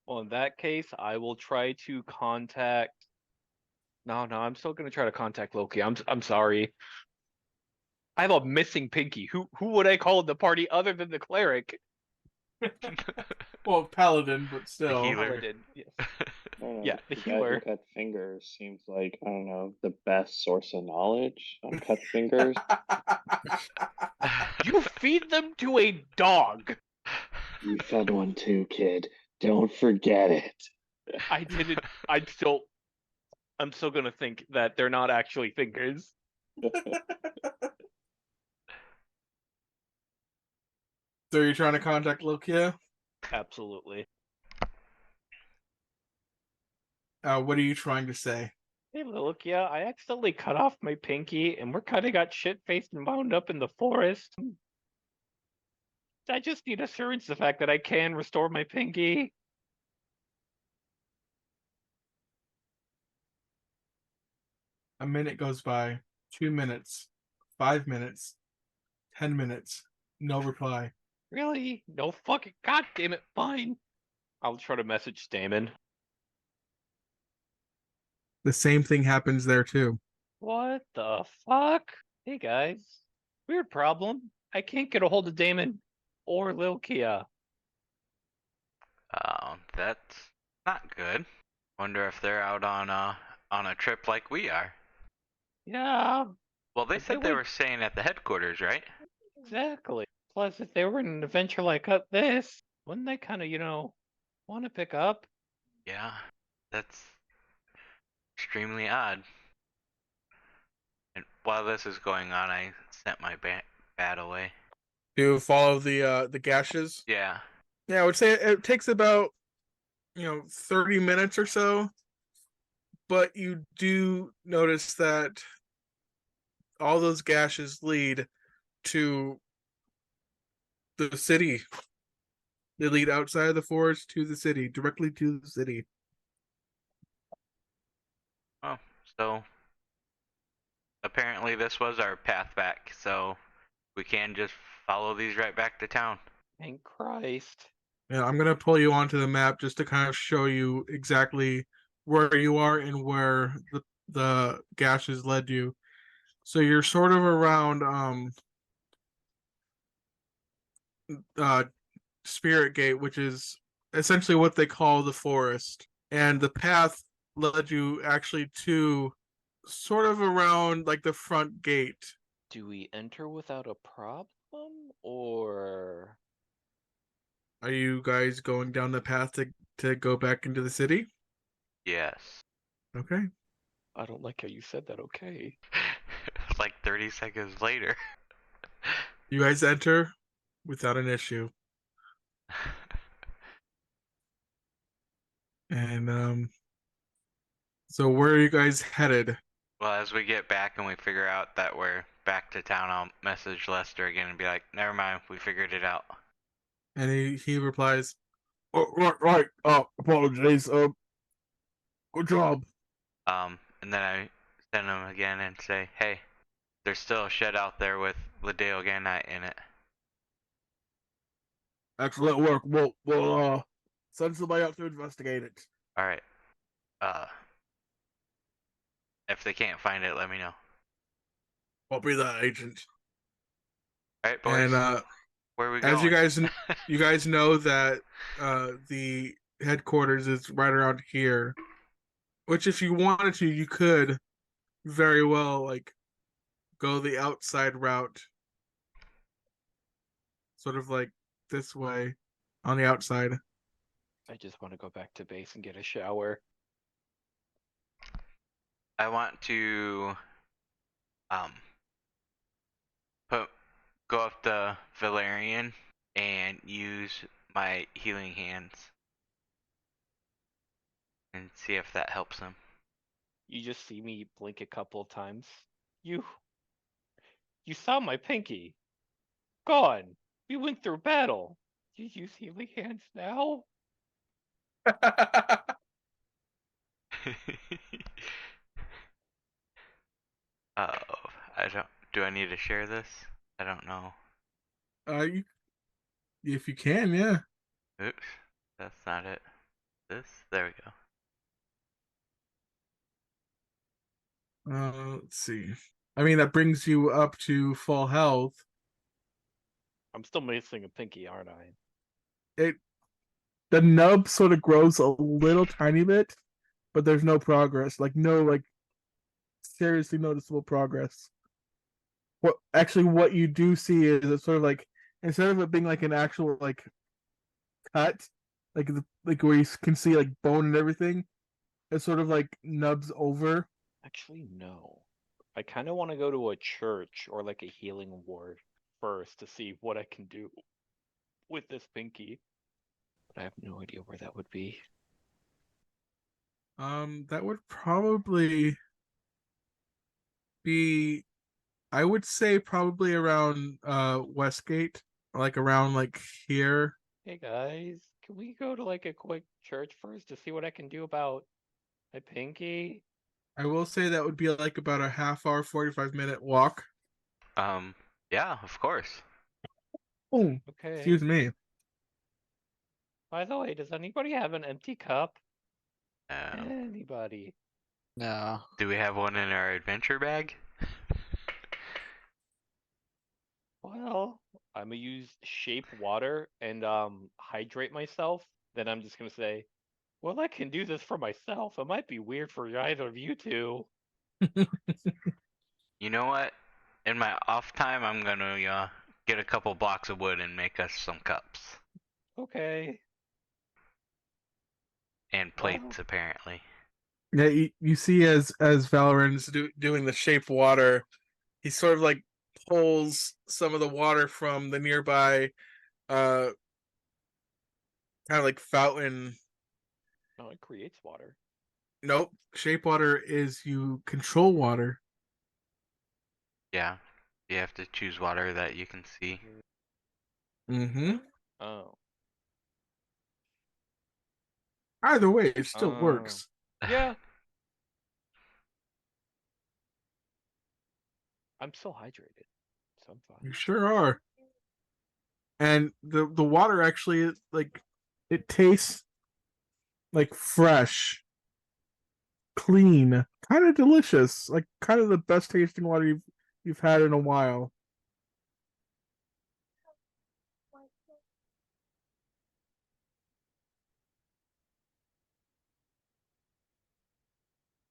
Well, in that case, I will try to contact. No, I'm still gonna try to contact Loki. I'm sorry. I have a missing pinky. Who would I call in the party other than the cleric? Well, paladin, but The still. healer. Paladin, yes. I don't know, Yeah, the guy who healer. cut fingers seems like, I don't know, the best source of knowledge on cut fingers. You feed them to a dog. You fed one too, kid. Don't forget it. I didn't. I'm still gonna think that they're not actually fingers. So you're trying to contact Lokia? Absolutely. What are you trying to say? Hey, Lilokia, I accidentally cut off my pinky, and we're kind of got shit-faced and wound up in the forest. I just need assurance the fact that I can restore my pinky. A minute goes by, 2 minutes, 5 minutes, 10 minutes, no reply. Really? No fucking god damn it, fine. I'll try to message Damon. The same thing happens there too. What the fuck? Hey guys. Weird problem. I can't get a hold of Damon or Lil Kia. That's not good. Wonder if they're out on a trip like we are. Yeah, Well, they If said they they would- were staying at the headquarters, right? exactly. Plus, if they were in an adventure like this, wouldn't they kind of, want to pick up? Yeah, that's extremely odd. And while this is going on, I sent my bat away. To follow the gashes. Yeah. Yeah, I would say it takes about 30 minutes or so. But you do notice that all those gashes lead to the city. They lead outside of the forest to the city, directly to the city. Oh, so apparently this was our path back, so we can just follow these right back to town. Thank Christ. Yeah, I'm gonna pull you onto the map just to kind of show you exactly where you are and where the gashes led you. So you're sort of around Spirit Gate, which is essentially what they call the forest. And the path led you actually to sort of around like the front gate. Do we enter without a problem, or Are you guys going down the path to go back into the city? Yes. Okay. I don't like how you said that. Okay. Like 30 seconds later. You guys enter without an issue. And so where are you guys headed? Well, as we get back and we figure out that we're back to town, I'll message Lester again and be like, never mind, we figured it out. And he replies, "Oh, right. Apologies. Good job." And then I send him again and say, hey, there's still a shed out there with Ladale Ganite in it. Excellent work. We'll send somebody out to investigate it. All right. If they can't find it, let me know. I'll be that agent. All right, boys. And where are we as going? you guys know that the headquarters is right around here, which if you wanted to, you could very well like go the outside route, sort of like this way on the outside. I just want to go back to base and get a shower. I want to go up to Valerian and use my healing hands and see if that helps him. You just see me blink a couple of times. You saw my pinky. Gone. We went through battle. You use healing hands now? Oh, I don't. Do I need to share this? I don't know. If you can, yeah. Oops, that's not it. This. There we go. Let's see. I mean, that brings you up to full health. I'm still missing a pinky, aren't I? The nub sort of grows a little tiny bit, but there's no progress. Like no like seriously noticeable progress. What you do see is it's sort of like instead of it being like an actual like cut, like where you can see like bone and everything, it's sort of like nubs over. Actually, no. I kind of want to go to a church or like a healing ward first to see what I can do with this pinky. But I have no idea where that would be. That would probably be, I would say probably around Westgate, like around like here. Hey guys, can we go to like a quick church first to see what I can do about my pinky? I will say that would be like about a half hour, 45-minute walk. Yeah, of course. Oh, Okay. excuse me. By the way, does anybody have an empty cup? Um, Anybody? No. do we have one in our adventure bag? Well, I'm gonna use shape water and hydrate myself. Then I'm just gonna say, well, I can do this for myself. It might be weird for either of you two. You know what? In my off time, I'm gonna get a couple blocks of wood and make us some cups Okay. and Well, plates, apparently. Yeah, you see as Valorant's doing the shape water, he sort of like pulls some of the water from the nearby kind of like fountain. no, it creates water. Nope, shape water is you control water. Yeah, you have to choose water that you can see. Mm-hmm. Oh. Either way, it still works. Yeah. I'm still hydrated, so I'm fine. You sure are. And the water actually like it tastes like fresh, clean, kind of delicious, like kind of the best tasting water you've had in a while.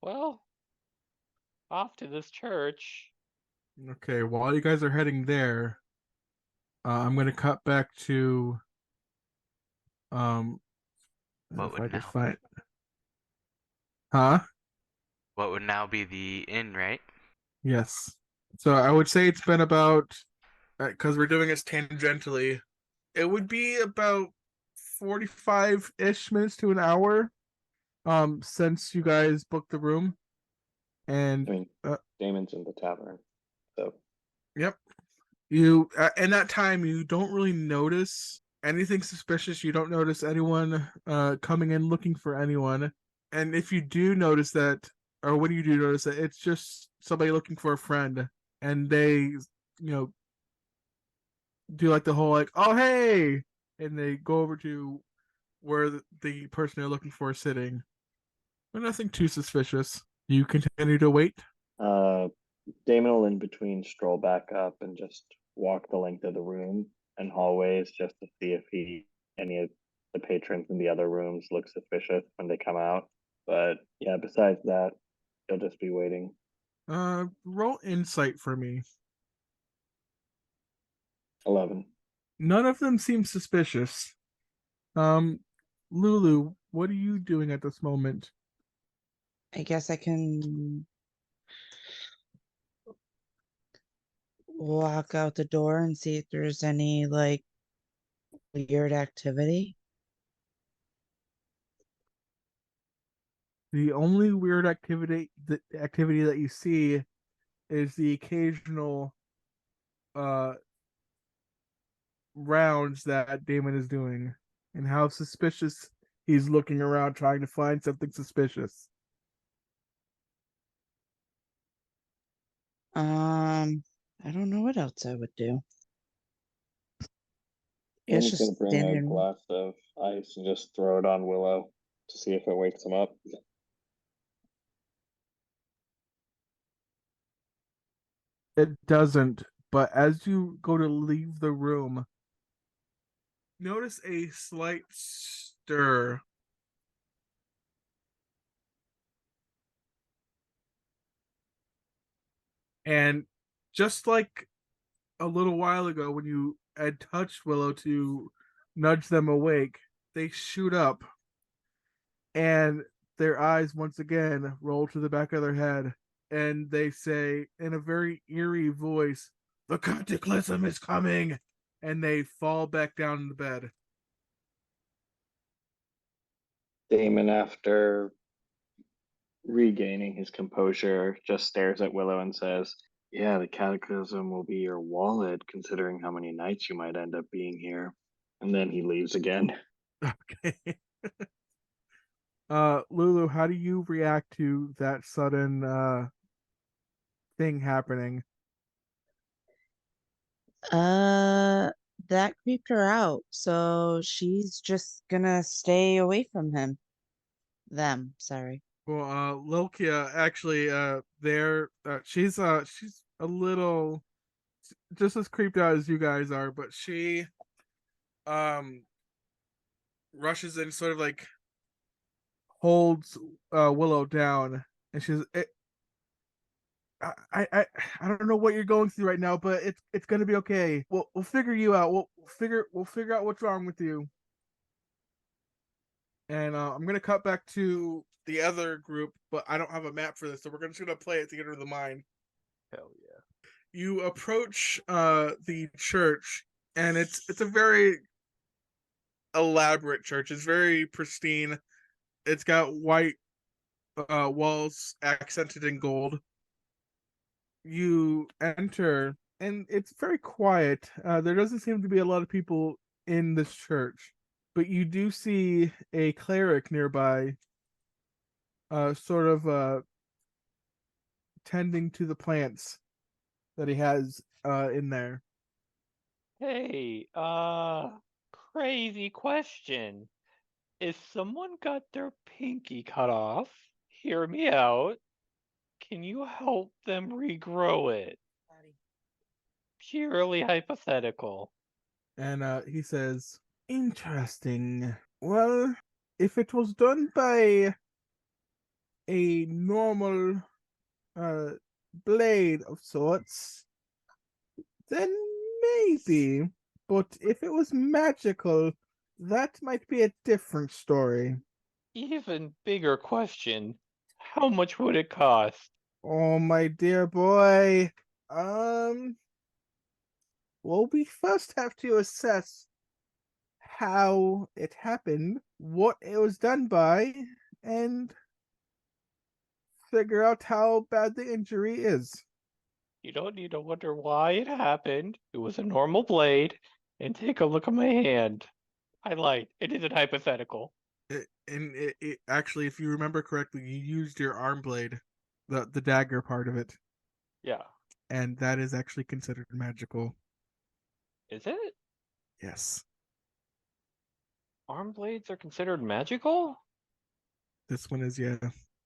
Well, off to this church. Okay, while you guys are heading there, I'm gonna cut back to um. What If would I could now find, huh? What would now be the inn, right? Yes. So I would say it's been about, because we're doing this tangentially, it would be about 45-ish minutes to an hour, since you guys booked the room, I and mean, Damon's in the tavern, so yep, you in that time you don't really notice anything suspicious. You don't notice anyone coming in looking for anyone, and if you do notice that, or when you do notice that, it's just somebody looking for a friend, and they, do like the whole like, oh hey, and they go over to where the person they're looking for is sitting. But nothing too suspicious. You continue to wait. Damon will in between stroll back up and just walk the length of the room and hallways just to see if any of the patrons in the other rooms look suspicious when they come out. But yeah, besides that, he'll just be waiting. Roll insight for me. 11. None of them seem suspicious. Lulu, what are you doing at this moment? I guess I can walk out the door and see if there's any like weird activity. The only weird activity that you see is the occasional rounds that Damon is doing, and how suspicious he's looking around trying to find something suspicious. I don't know what else I would do. It's Damon's gonna just bring a standing. glass of ice and just throw it on Willow to see if it wakes him up. It doesn't, but as you go to leave the room, notice a slight stir. And just like a little while ago when you had touched Willow to nudge them awake, they shoot up and their eyes once again roll to the back of their head and they say in a very eerie voice, "The cataclysm is coming!" And they fall back down in the bed. Damon, after regaining his composure, just stares at Willow and says, "Yeah, the cataclysm will be your wallet, considering how many nights you might end up being here." And then he leaves again. Okay. Lulu, how do you react to that sudden thing happening? Uh, that creeped her out, so she's just gonna stay away from him. Them, sorry. Well, Lokia actually, she's a little just as creeped out as you guys are, but she um rushes in, sort of like holds Willow down, and she's I don't know what you're going through right now, but it's gonna be okay. We'll figure you out. We'll figure out what's wrong with you. And I'm gonna cut back to the other group, but I don't have a map for this, so we're just gonna play it Theater of the Mind. Hell yeah. You approach the church, and it's a very elaborate church. It's very pristine. It's got white walls accented in gold. You enter, and it's very quiet. There doesn't seem to be a lot of people in this church, but you do see a cleric nearby, sort of tending to the plants that he has in there. Hey, crazy question. If someone got their pinky cut off, hear me out. Can you help them regrow it? Purely hypothetical. And he says, "Interesting. Well, if it was done by a normal uh blade of sorts, then maybe. But if it was magical, that might be a different story." Even bigger question. How much would it cost? Oh, my dear boy. Um, well, we first have to assess how it happened, what it was done by, and figure out how bad the injury is. You don't need to wonder why it happened. It was a normal blade. And take a look at my hand. I lied. It isn't hypothetical. It actually, if you remember correctly, you used your arm blade, the dagger part of it, Yeah. and that is actually considered magical. Is it? Yes. arm blades are considered magical? This one is, yeah.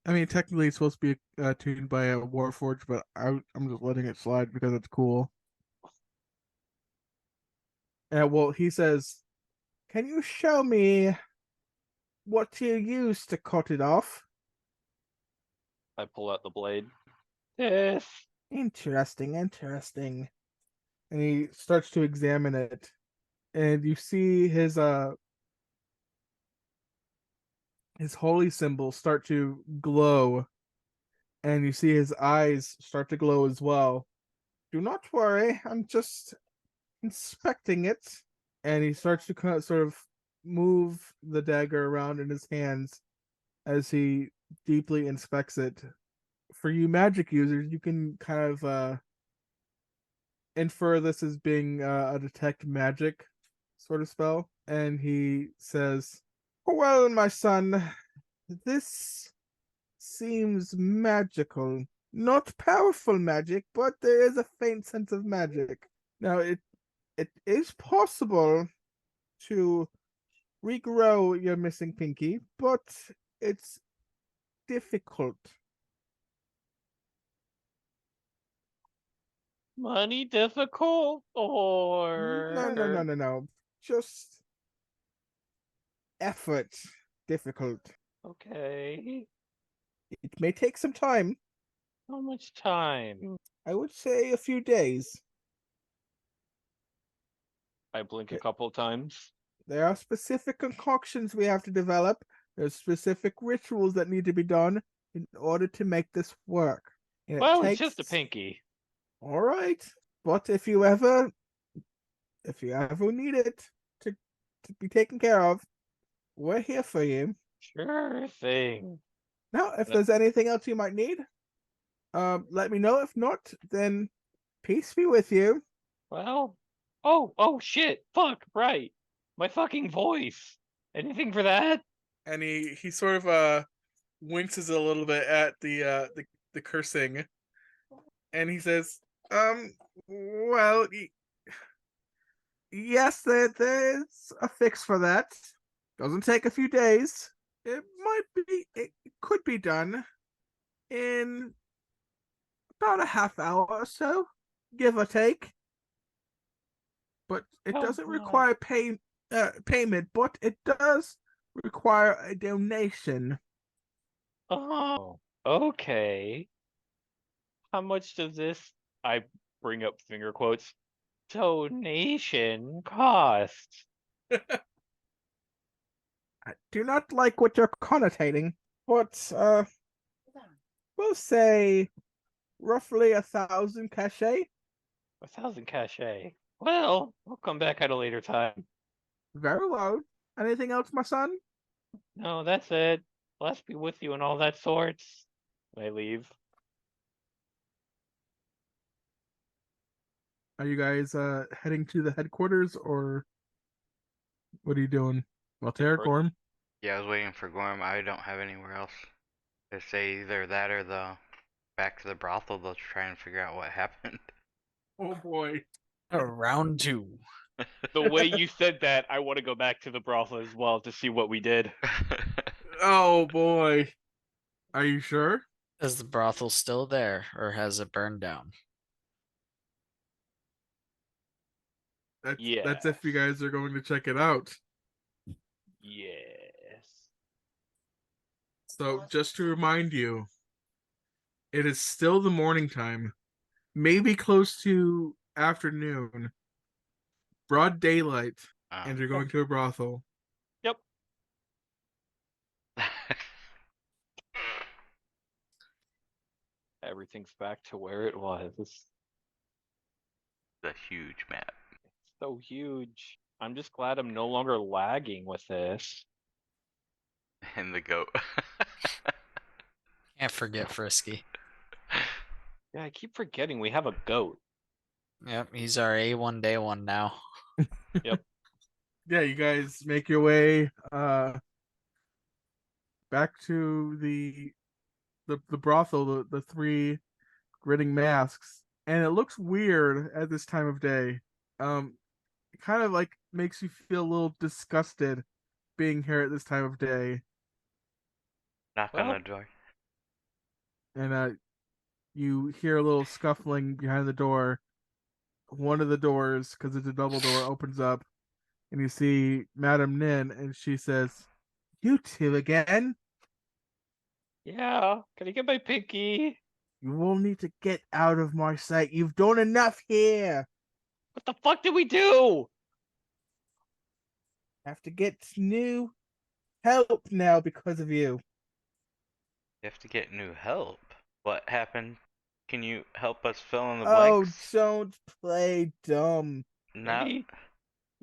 I mean, technically, it's supposed to be tuned by a Warforged, but I'm just letting it slide because it's cool. Well, he says, "Can you show me what you used to cut it off?" I pull out the blade. This. Interesting, interesting. And he starts to examine it, and you see his holy symbol start to glow, and you see his eyes start to glow as well. Do not worry, I'm just inspecting it. And he starts to kind of sort of move the dagger around in his hands as he deeply inspects it. For you magic users, you can kind of infer this as being a detect magic sort of spell. And he says, "Well, my son, this seems magical. Not powerful magic, but there is a faint sense of magic. Now, it is possible to regrow your missing pinky, but it's difficult." Money difficult or No. Just effort difficult. Okay. It may take some time. How much time? I would say a few days. I blink a couple times. There are specific concoctions we have to develop. There's specific rituals that need to be done in order to make this work. And Well, it's just a pinky. All right, but if you ever need it to be taken care of, we're here for you. Sure thing. Now, if there's anything else you might need, let me know. If not, then peace be with you. Well, oh shit, fuck, right. My fucking voice. Anything for that? And he sort of winces a little bit at the cursing, and he says, well, yes, there's a fix for that. Doesn't take a few days. It could be done in about a half hour or so, give or take. But it Oh, doesn't God. require payment, but it does require a donation. Oh, okay. How much does this, I bring up finger quotes, donation cost? I do not like what you're connotating, but we'll say roughly 1,000 cachet. 1,000 cachet. Well, I'll come back at a later time. Very well. Anything else, my son? No, that's it. Bless be with you and all that sorts. I leave. Are you guys heading to the headquarters, or what are you doing? Well, Tarek, Gorm? Yeah, I was waiting for Gorm. I don't have anywhere else. They say either that or the back to the brothel to try and figure out what happened. Oh boy. Round two. The way you said that, I want to go back to the brothel as well to see what we did. Oh boy. Are you sure? Is the brothel still there or has it burned down? That's if you guys are going to check it out. Yes. So just to remind you, it is still the morning time, maybe close to afternoon, broad daylight, and you're going to a brothel. Yep. Everything's back to where it was. The huge map. It's so huge. I'm just glad I'm no longer lagging with this. And the goat. Can't forget Frisky. Yeah, I keep forgetting we have a goat. Yep, he's our A1 day one now. Yep. Yeah, you guys make your way back to the brothel, the three grinning masks, and it looks weird at this time of day. It kind of like makes you feel a little disgusted being here at this time of day. Knock on Well- the door. And you hear a little scuffling behind the door. One of the doors, because it's a double door, opens up, and you see Madame Nin, and she says, "You two again? Yeah, can I get my pinky? You will need to get out of my sight. You've done enough here. What the fuck did we do? Have to get new help now because of you." You have to get new help. What happened? Can you help us fill in the Oh, blanks? don't play dumb. Not. We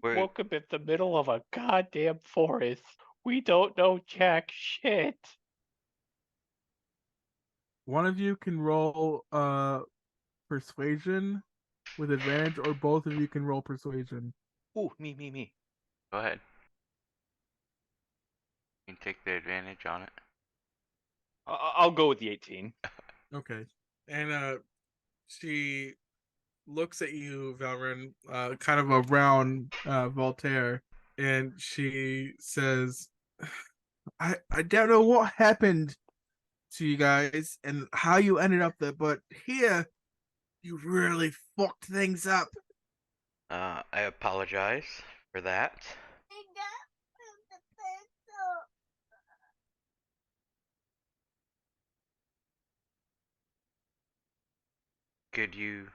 We're woke up in the middle of a goddamn forest. We don't know jack shit. One of you can roll persuasion with advantage, or both of you can roll persuasion. Ooh, me. Go ahead. You can take the advantage on it. I'll go with the 18. Okay. And she looks at you, Valrin, kind of around Voltaire, and she says, I don't know what happened to you guys and how you ended up there, but here you really fucked things up. I apologize for that. Could you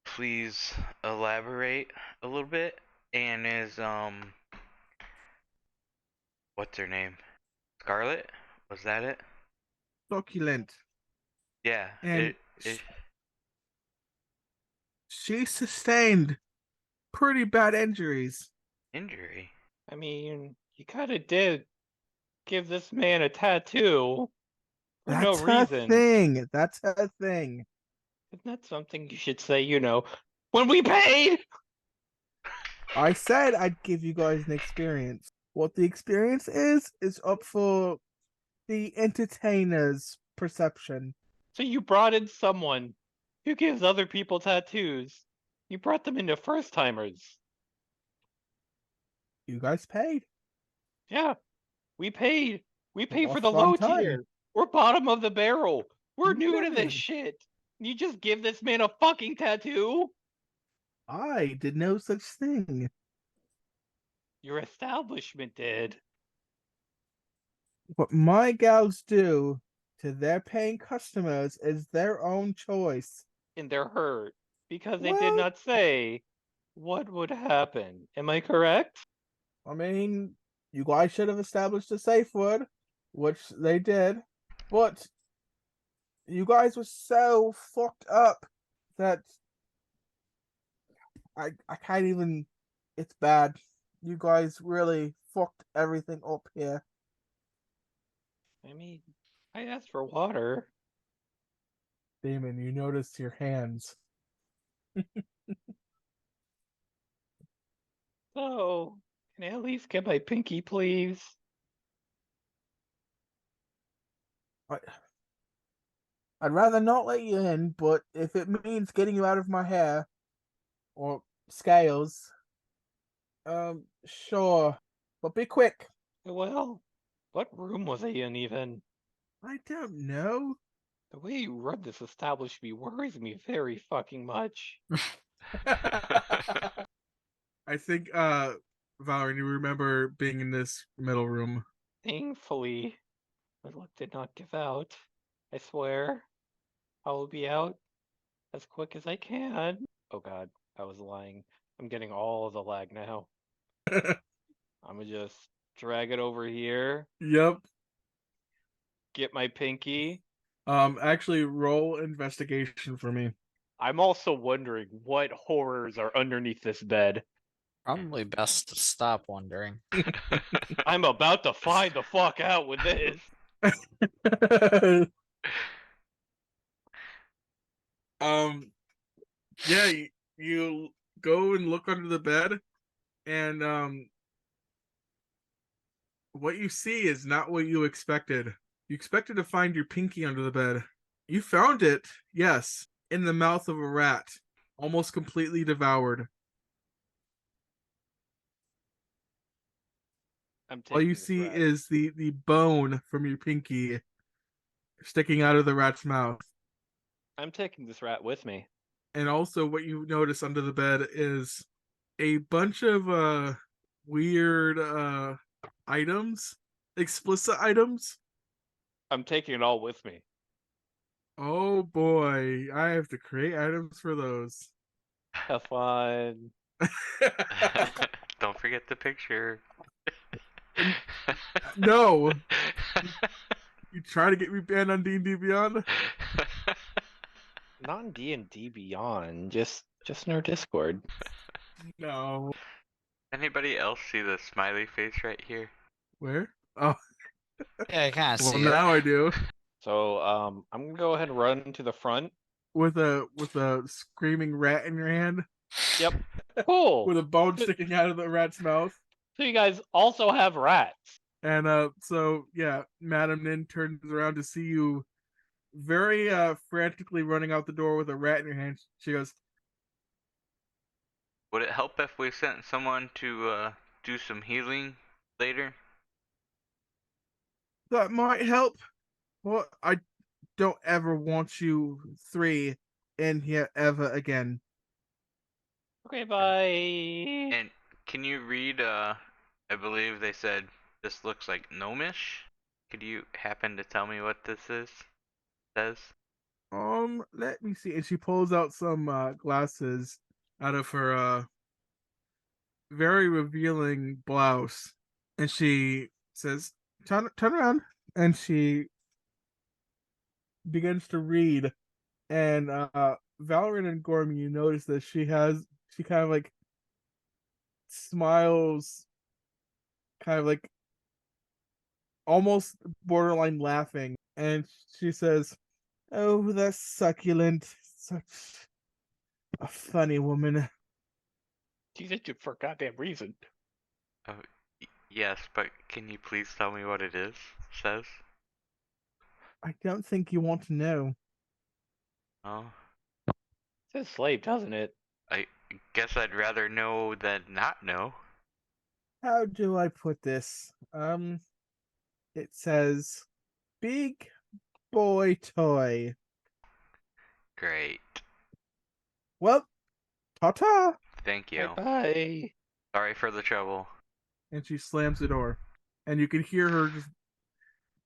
please elaborate a little bit? And is what's her name? Scarlet? Was that it? Succulent. Yeah. And it she sustained pretty bad injuries. injury. I mean, you kinda did give this man a tattoo for That's no her reason. thing. That's her thing. Isn't that something you should say, when we pay? I said I'd give you guys an experience. What the experience is up for the entertainer's perception. So you brought in someone who gives other people tattoos. You brought them into first timers. You guys paid. Yeah, we paid. We pay for What the fun low time. tier. We're bottom of the barrel. We're new to Yeah. this shit. You just give this man a fucking tattoo? I did no such thing. Your establishment did. What my gals do to their paying customers is their own choice. And they're hurt because they did Well- not say what would happen. Am I correct? I mean, you guys should have established a safe word, which they did, but you guys were so fucked up that I can't even. It's bad. You guys really fucked everything up here. I mean, I asked for water. Damon, you noticed your hands. So, can I at least get my pinky, please? I'd rather not let you in, but if it means getting you out of my hair or scales, sure. But be quick. Well, what room was I in even? I don't know. The way you run this establishment worries me very fucking much. I think Valerie, you remember being in this middle room. Thankfully, my luck did not give out. I swear, I will be out as quick as I can. Oh god, I was lying. I'm getting all of the lag now. I'm gonna just drag it over here, Yep. get my pinky. Actually roll investigation for me. I'm also wondering what horrors are underneath this bed. Probably best to stop wondering. I'm about to find the fuck out with this. Yeah, you go and look under the bed, and what you see is not what you expected. You expected to find your pinky under the bed. You found it, yes, in the mouth of a rat, almost completely devoured. I'm All taking you this see rat. is the bone from your pinky sticking out of the rat's mouth. I'm taking this rat with me. And also what you notice under the bed is a bunch of weird items, explicit items. I'm taking it all with me. Oh boy, I have to create items for those. Have fun. Don't forget the picture. No, you try to get me banned on D&D Beyond? Not in D&D Beyond, just in our Discord. No. Anybody else see the smiley face right here? Where? Oh, Yeah, I kind of well see it. now I do. So I'm gonna go ahead and run to the front. With a screaming rat in your hand, Yep. Cool. with a bone sticking out of the rat's mouth. So you guys also have rats. And so yeah, Madam Nin turns around to see you very frantically running out the door with a rat in your hand. She goes, Would it help if we sent someone to do some healing later? "That might help. Well, I don't ever want you three in here ever again." Okay, bye. And can you read, I believe they said this looks like gnomish? Could you happen to tell me what this says? Let me see. And she pulls out some glasses out of her very revealing blouse, and she says, "Turn around." And she begins to read. And Valorant and Gorm, you notice that she kind of like smiles, kind of like almost borderline laughing, and she says, "Oh, that's succulent. Such a funny woman." She's it for a goddamn reason. Oh, yes, but can you please tell me what it says? I don't think you want to know. Oh, It says slave, doesn't it? I guess I'd rather know than not know. How do I put this? It says, "Big boy toy." Great. Well, ta-ta. Thank you. Bye. Sorry for the trouble. And she slams the door, and you can hear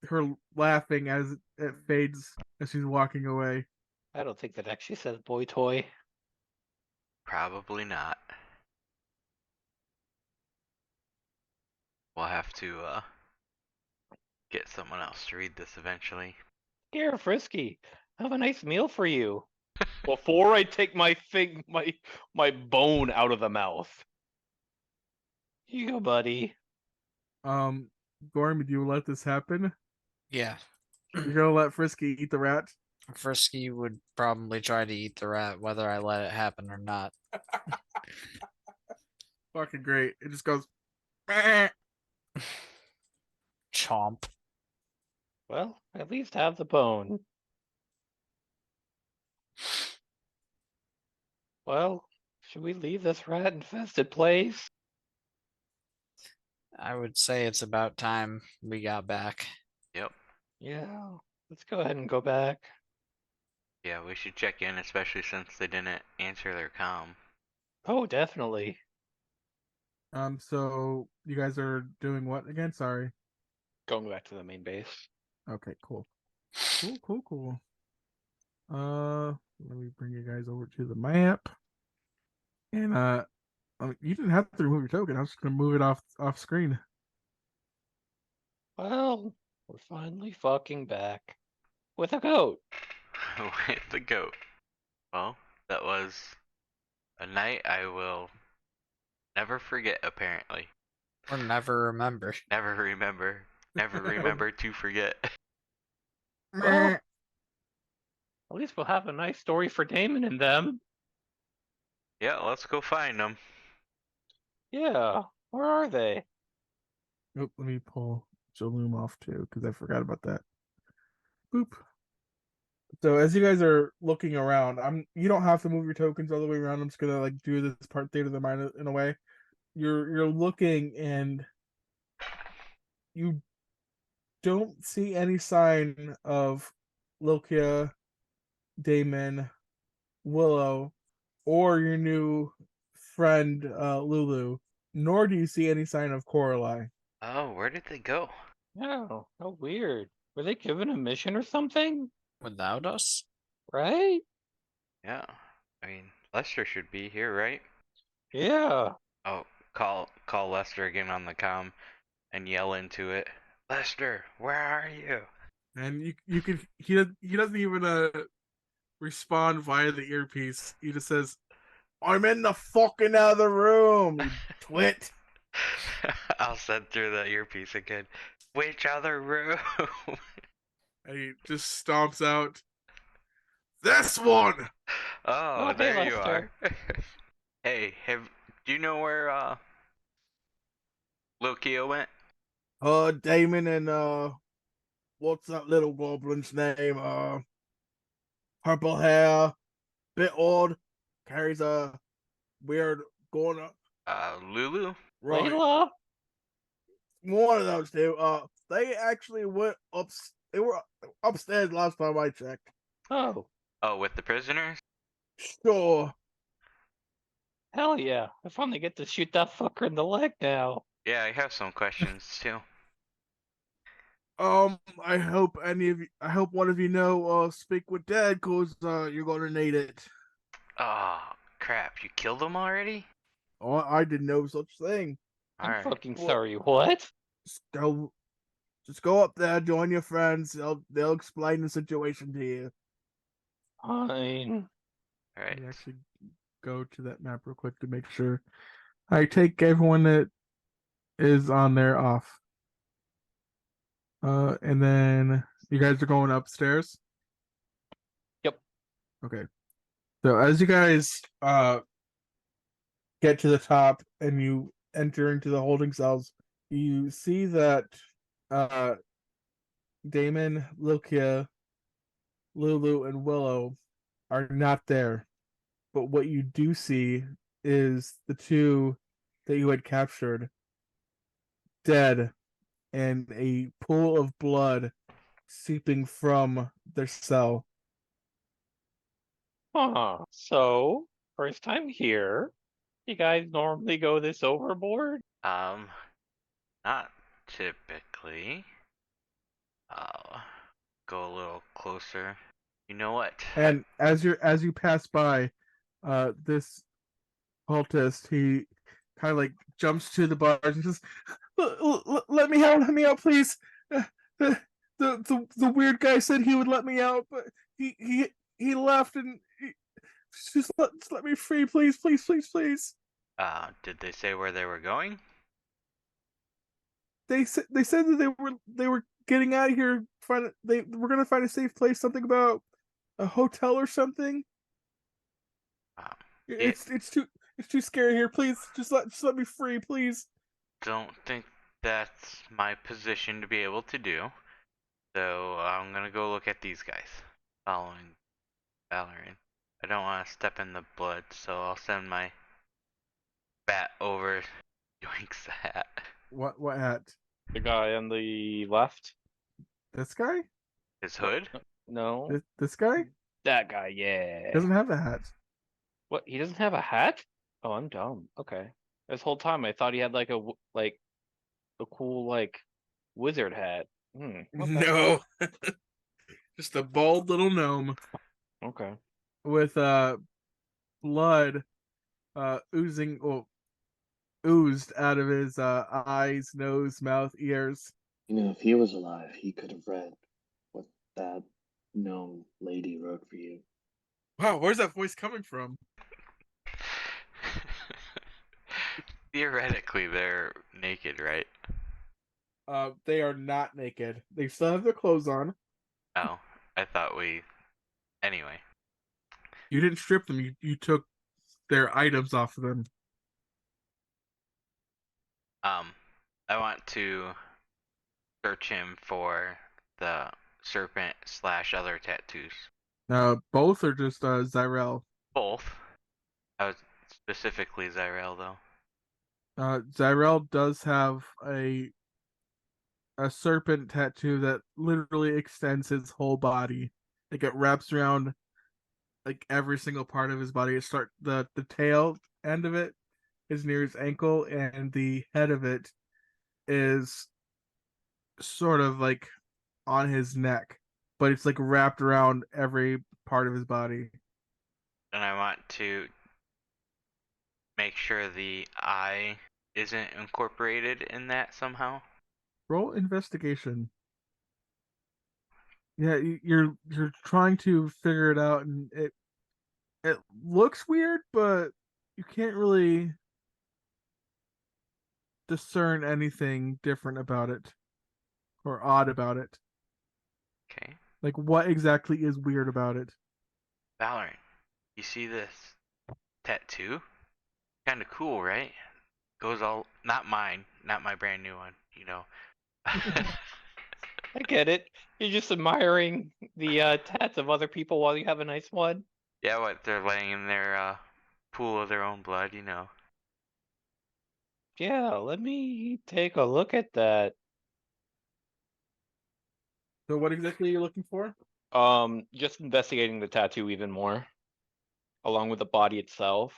her laughing as it fades as she's walking away. I don't think that actually says boy toy. Probably not. We'll have to get someone else to read this eventually. Here, Frisky. I have a nice meal for you. Before I take my bone out of the mouth. Here you go, buddy. Gorm, do you let this happen? Yeah. You're gonna let Frisky eat the rat? Frisky would probably try to eat the rat whether I let it happen or not. Fucking great. It just goes, "Meh." Chomp. Well, at least have the bone. Well, should we leave this rat infested place? I would say it's about time we got back. Yep. Yeah, let's go ahead and go back. Yeah, we should check in, especially since they didn't answer their comm. Oh, definitely. So you guys are doing what again? Sorry. Going back to the main base. Okay, cool. Cool. Let me bring you guys over to the map. And you didn't have to remove your token. I was just gonna move it off screen. Well, we're finally fucking back. With a goat. With the goat. Well, that was a night I will never forget, apparently. Or never remember. Never remember. Never remember to forget. Well, at least we'll have a nice story for Damon and them. Yeah, let's go find them. Yeah, where are they? Oh, let me pull Jaloom off too, because I forgot about that. Boop. So as you guys are looking around, you don't have to move your tokens all the way around. I'm just gonna like do this part theater of the mind in a way. You're looking, and you don't see any sign of Lokia, Damon, Willow, or your new friend Lulu, nor do you see any sign of Coralie. Oh, where did they go? Oh, how weird. Were they given a mission or something? Without us? Right? Yeah. I mean, Lester should be here, right? Yeah. Oh, call Lester again on the comm and yell into it. Lester, where are you? And you could he doesn't even respond via the earpiece. He just says, "I'm in the fucking other room, you twit." I'll send through the earpiece again. Which other room? And he just stomps out. This one. Oh, Oh, hey, there you Lester. are. Hey, do you know where Lucio went? Damon and what's that little goblin's name? Purple hair, bit odd, carries a weird going up. Lulu? Right, Layla? one of those two. They actually went up. They were upstairs last time I checked. Oh, Oh, with the prisoners? Sure. hell yeah. I finally get to shoot that fucker in the leg now. Yeah, I have some questions too. I hope I hope one of you know. Speak with Dad, cause you're gonna need it. Oh, crap. You killed them already? Oh, I didn't know such thing. I'm Alright. fucking Well- sorry. What? Just go up there, join your friends. They'll explain the situation to you. Fine. Alright. Let me actually go to that map real quick to make sure. I take everyone that is on there off. And then you guys are going upstairs. Yep. Okay. So as you guys get to the top and you enter into the holding cells, you see that uh Damon, Lucia, Lulu, and Willow are not there. But what you do see is the two that you had captured dead and a pool of blood seeping from their cell. Huh. So, first time here. You guys normally go this overboard? Not typically. I'll go a little closer. You know what? And as you pass by, this cultist, he kind of like jumps to the bars and says, let me out, please." The weird guy said he would let me out, but he left and just let me free, please, please, please, please. Did they say where they were going? They said that they were getting out of here. They were gonna find a safe place. Something about a hotel or something. Um, It's too scary here. Please, just let me free, please. don't think that's my position to be able to do. So I'm gonna go look at these guys. Following Valerian. I don't want to step in the blood, so I'll send my bat over Yoink's hat. What hat? The guy on the left? This guy? His hood? No. This guy That guy, yeah. doesn't have a hat. What? He doesn't have a hat? Oh, I'm dumb. Okay. This whole time I thought he had like a cool like wizard hat. Hmm. Okay. No, just a bald little gnome Okay. with blood oozing oozed out of his eyes, nose, mouth, ears. You know, if he was alive, he could have read what that gnome lady wrote for you. Wow, where's that voice coming from? Theoretically, they're naked, right? They are not naked. They still have their clothes on. Oh, I thought we. Anyway, You didn't strip them. You took their items off of them. I want to search him for the serpent slash other tattoos. Both are just Zyrel. Both. I was specifically Zyrel though. Zyrel does have a a serpent tattoo that literally extends his whole body. Like it wraps around like every single part of his body. It start the tail end of it is near his ankle, and the head of it is sort of like on his neck, but it's like wrapped around every part of his body. And I want to make sure the eye isn't incorporated in that somehow. Roll investigation. Yeah, you're trying to figure it out, and it looks weird, but you can't really discern anything different about it or odd about it. Okay. Like what exactly is weird about it? Valorant, you see this tattoo? Kind of cool, right? Goes all, not mine, not my brand new one, you know. I get it. You're just admiring the tats of other people while you have a nice one. Yeah, what, they're laying in their pool of their own blood, you know. Yeah, let me take a look at that. So what exactly are you looking for? Just investigating the tattoo even more, along with the body itself.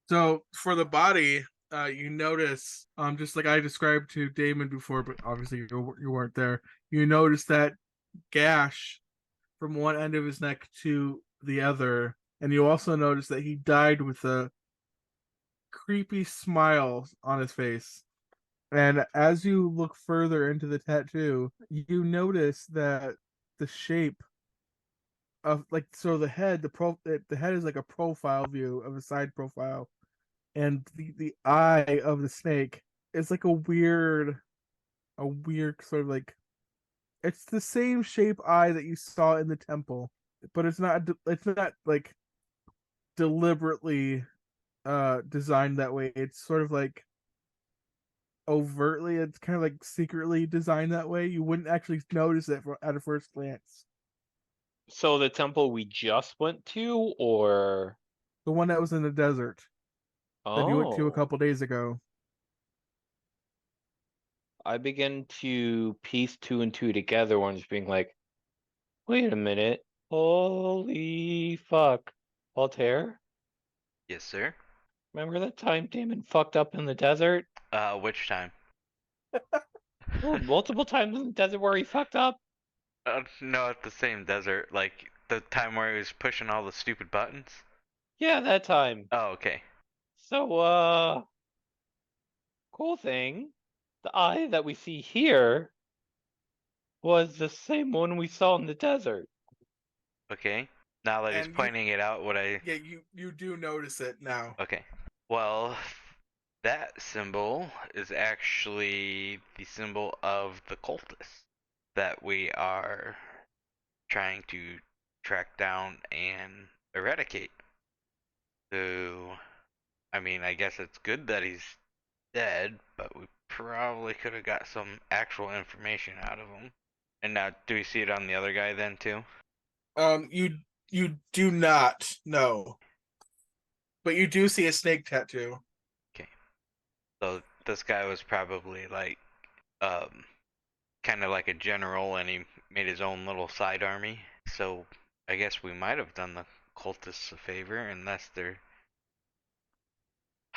So for the body, you notice, just like I described to Damon before, but obviously you weren't there. You notice that gash from one end of his neck to the other, and you also notice that he died with a creepy smile on his face. And as you look further into the tattoo, you notice that the shape of like so the head is like a profile view of a side profile, and the eye of the snake is like a weird sort of like it's the same shape eye that you saw in the temple, but it's not like deliberately designed that way. It's sort of like overtly, it's kind of like secretly designed that way. You wouldn't actually notice it at a first glance. So the temple we just went to, or The one that was in the desert that you went to a oh, couple days ago. I begin to piece two and two together when just being like, wait a minute, holy fuck, Voltaire. Yes, sir. Remember that time Damon fucked up in the desert? Which time? Well, multiple times in the desert where he fucked up. No, at the same desert, like the time where he was pushing all the stupid buttons. Yeah, that time. Oh, okay. So, cool thing. The eye that we see here was the same one we saw in the desert. Okay. Now that he's And you pointing it out, would I? yeah, you do notice it now. Okay. Well, that symbol is actually the symbol of the cultists that we are trying to track down and eradicate. So, I mean, I guess it's good that he's dead, but we probably could have got some actual information out of him. And now, do we see it on the other guy then too? You do not know, but you do see a snake tattoo. Okay. So this guy was probably like, um, kind of like a general, and he made his own little side army. So I guess we might have done the cultists a favor, unless they're.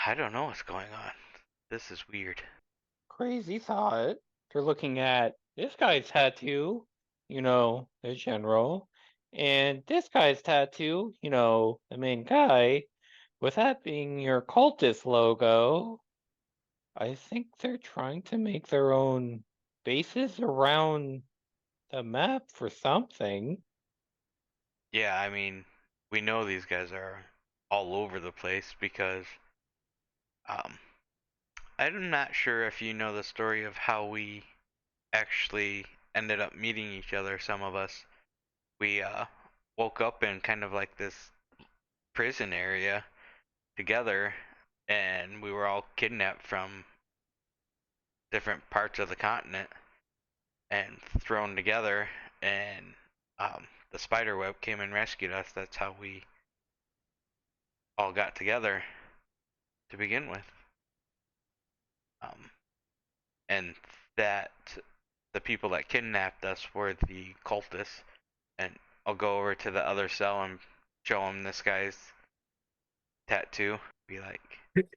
I don't know what's going on. This is weird. Crazy thought. They're looking at this guy's tattoo, the general, and this guy's tattoo, the main guy, with that being your cultist logo. I think they're trying to make their own bases around the map for something. Yeah, I mean, we know these guys are all over the place because, um, I'm not sure if you know the story of how we actually ended up meeting each other. Some of us, we woke up in kind of like this prison area together, and we were all kidnapped from different parts of the continent and thrown together, and the spider web came and rescued us. That's how we all got together to begin with. Um, and that the people that kidnapped us were the cultists, and I'll go over to the other cell and show him this guy's tattoo. Be like,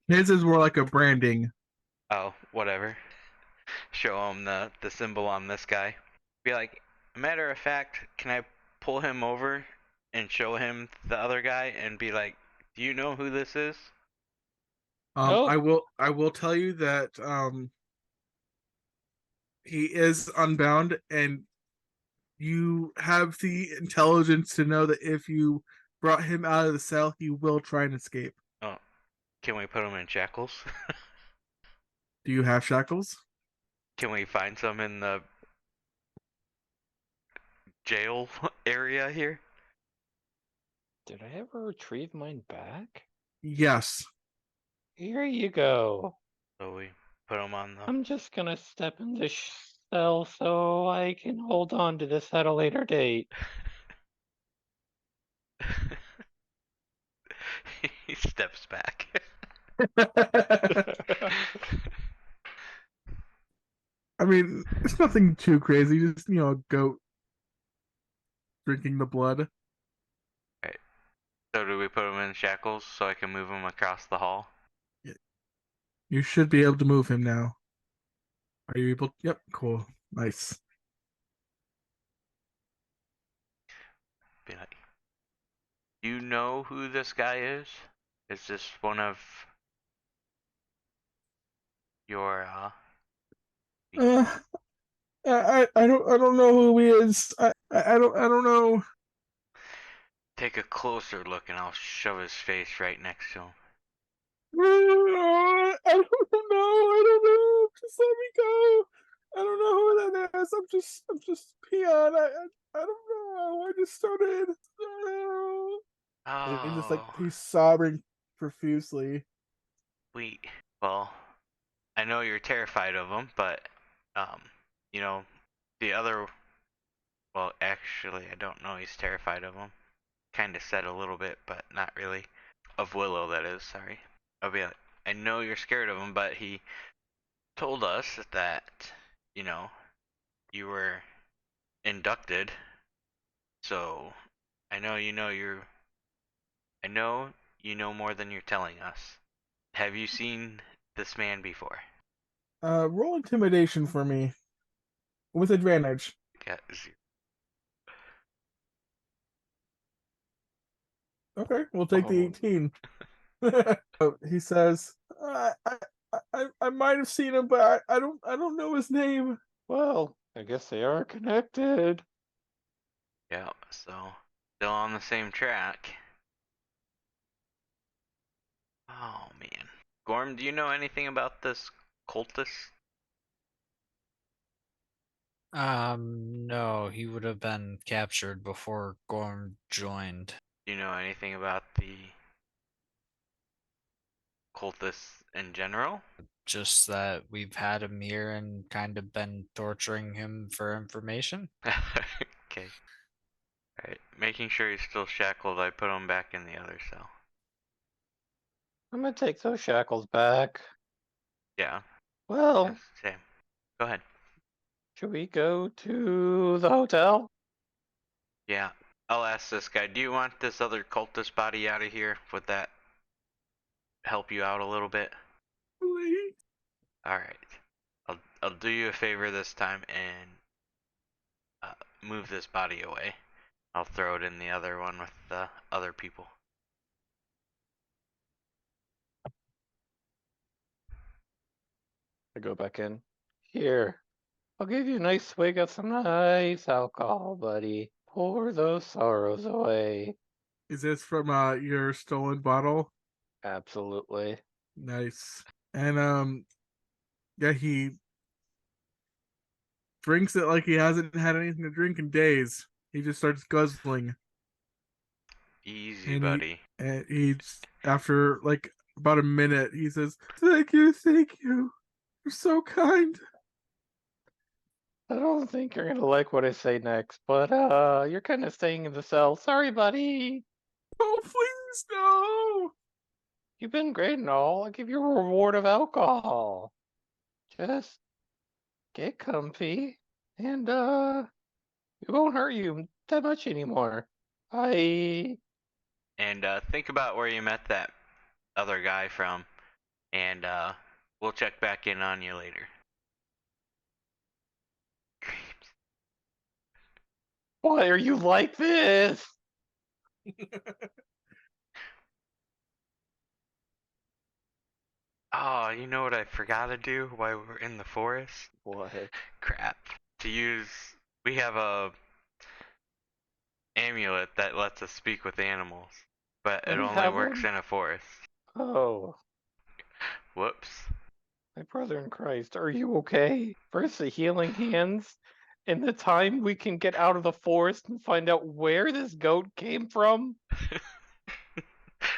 His is more like a branding. oh, whatever. Show him the symbol on this guy. Be like, matter of fact, can I pull him over and show him the other guy and be like, do you know who this is? Nope. I will tell you that he is unbound, and you have the intelligence to know that if you brought him out of the cell, he will try and escape. Oh, can we put him in shackles? Do you have shackles? Can we find some in the jail area here? Did I ever retrieve mine back? Yes. Here you go. So we put him on the. I'm just gonna step in the cell so I can hold on to this at a later date. He steps back. I mean, it's nothing too crazy. Just, a goat drinking the blood. So do we put him in shackles so I can move him across the hall? You should be able to move him now. Are you able? Yep, cool. Nice. Be like, you know who this guy is? Is this one of your I don't know who he is. I don't know. Take a closer look and I'll shove his face right next to him. I don't know. Just let me go. I don't know who that is. I'm just peon. I don't know. I just started. And he's just Oh, he's sobbing profusely. sweet. Well, I know you're terrified of him, but you know, the other. Well, actually, I don't know. He's terrified of him. Kind of said a little bit, but not really. Of Willow, that is. Sorry. I'll be like, I know you're scared of him, but he told us that, you know, you were inducted. So I know you know you're. I know you know more than you're telling us. Have you seen this man before? Roll intimidation for me with advantage. Got zero. Okay, we'll take the Oh. 18. He says, I might have seen him, but I don't know his name. Well, I guess they are connected. Yeah, so still on the same track. Oh man. Gorm, do you know anything about this cultist? No, he would have been captured before Gorm joined. Do you know anything about the cultists in general? Just that we've had him here and kind of been torturing him for information. Okay. Alright, making sure he's still shackled, I put him back in the other cell. I'm gonna take those shackles back. Yeah, Well, yes, same. Go ahead. should we go to the hotel? Yeah, I'll ask this guy, do you want this other cultist body out of here? Would that help you out a little bit? Please. Alright. I'll do you a favor this time and move this body away. I'll throw it in the other one with the other people. I go back in. Here, I'll give you a nice swig of some nice alcohol, buddy. Pour those sorrows away. Is this from your stolen bottle? Absolutely. Nice. And yeah, he drinks it like he hasn't had anything to drink in days. He just starts guzzling. Easy, And buddy. and he's after like about a minute, he says, thank you. You're so kind. I don't think you're gonna like what I say next, but you're kind of staying in the cell. Sorry, buddy. Oh, please, no. You've been great and all. I'll give you a reward of alcohol. Just get comfy. And it won't hurt you that much anymore. I And think about where you met that other guy from, and we'll check back in on you later. Why are you like this? Oh, you know what I forgot to do while we're in the forest? What? Crap. We have a amulet that lets us speak with animals, but it We only have works one? in a forest. Oh, Whoops. my brother in Christ, are you okay? First the healing hands, and the time we can get out of the forest and find out where this goat came from?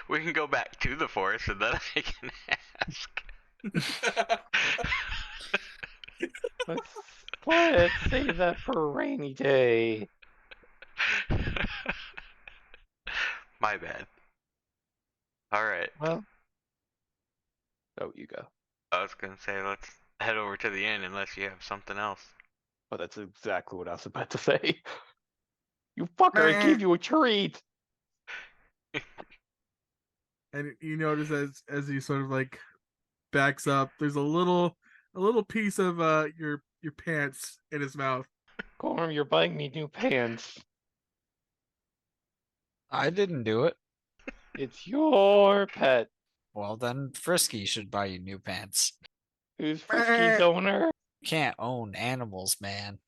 We can go back to the forest and then I can ask. Let's save that for a rainy day. My bad. Alright. Well, oh, you go. I was gonna say let's head over to the inn unless you have something else. Oh, that's exactly what I was about to say. You fucker, I gave you a treat. And you notice as he sort of like backs up, there's a little piece of your pants in his mouth. Gorm, you're buying me new pants. I didn't do it. It's your pet. Well, then Frisky should buy you new pants. Who's Frisky's owner? Can't own animals, man.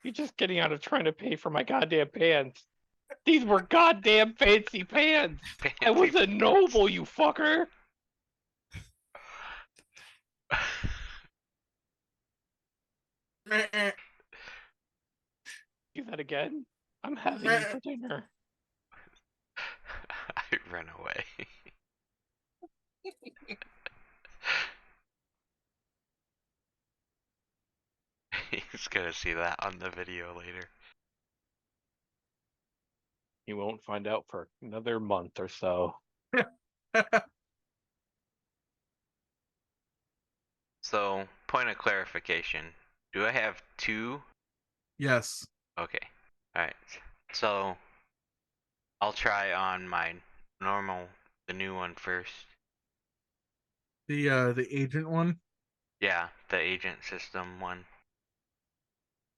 You're just getting out of trying to pay for my goddamn pants. These were goddamn fancy pants. I was a noble, you fucker. Do that again? I'm having you for dinner. I ran away. He's gonna see that on the video later. You won't find out for another month or so. So, point of clarification. Do I have two? Yes. Okay. Alright. So, I'll try on my normal, the new one first. The agent one, Yeah, the agent system one.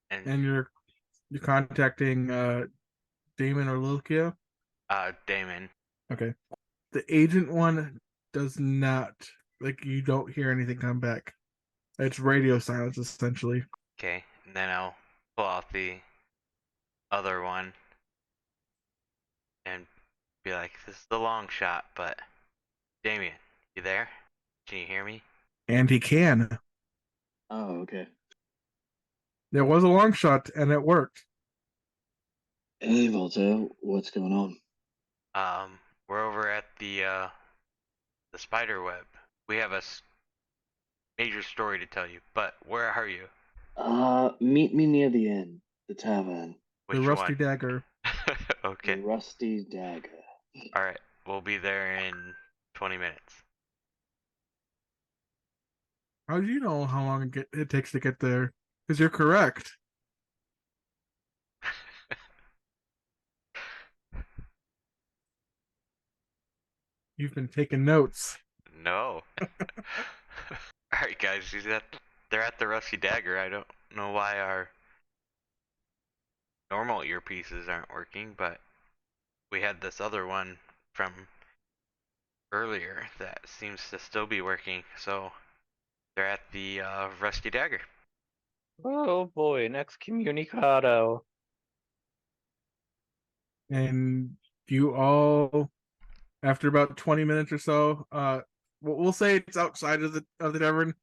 and you're contacting Damon or Lukia. Damon. Okay. The agent one does not, like, you don't hear anything come back. It's radio silence essentially. Okay, and then I'll pull out the other one and be like, this is the long shot, but Damien, you there? Can you hear me? And he can. Oh, okay. There was a long shot and it worked. Hey, Voltaire, what's going on? We're over at the spider web. We have a major story to tell you, but where are you? Meet me near the inn, the tavern, Which The rusty one? dagger. Okay. the Rusty Dagger. Alright, we'll be there in 20 minutes. How do you know how long it takes to get there? Because you're correct. You've been taking notes. No. Alright, guys, they're at the Rusty Dagger. I don't know why our normal earpieces aren't working, but we had this other one from earlier that seems to still be working, so they're at the Rusty Dagger. Oh boy, an excommunicado. And you all, after about 20 minutes or so, we'll say it's outside of the tavern,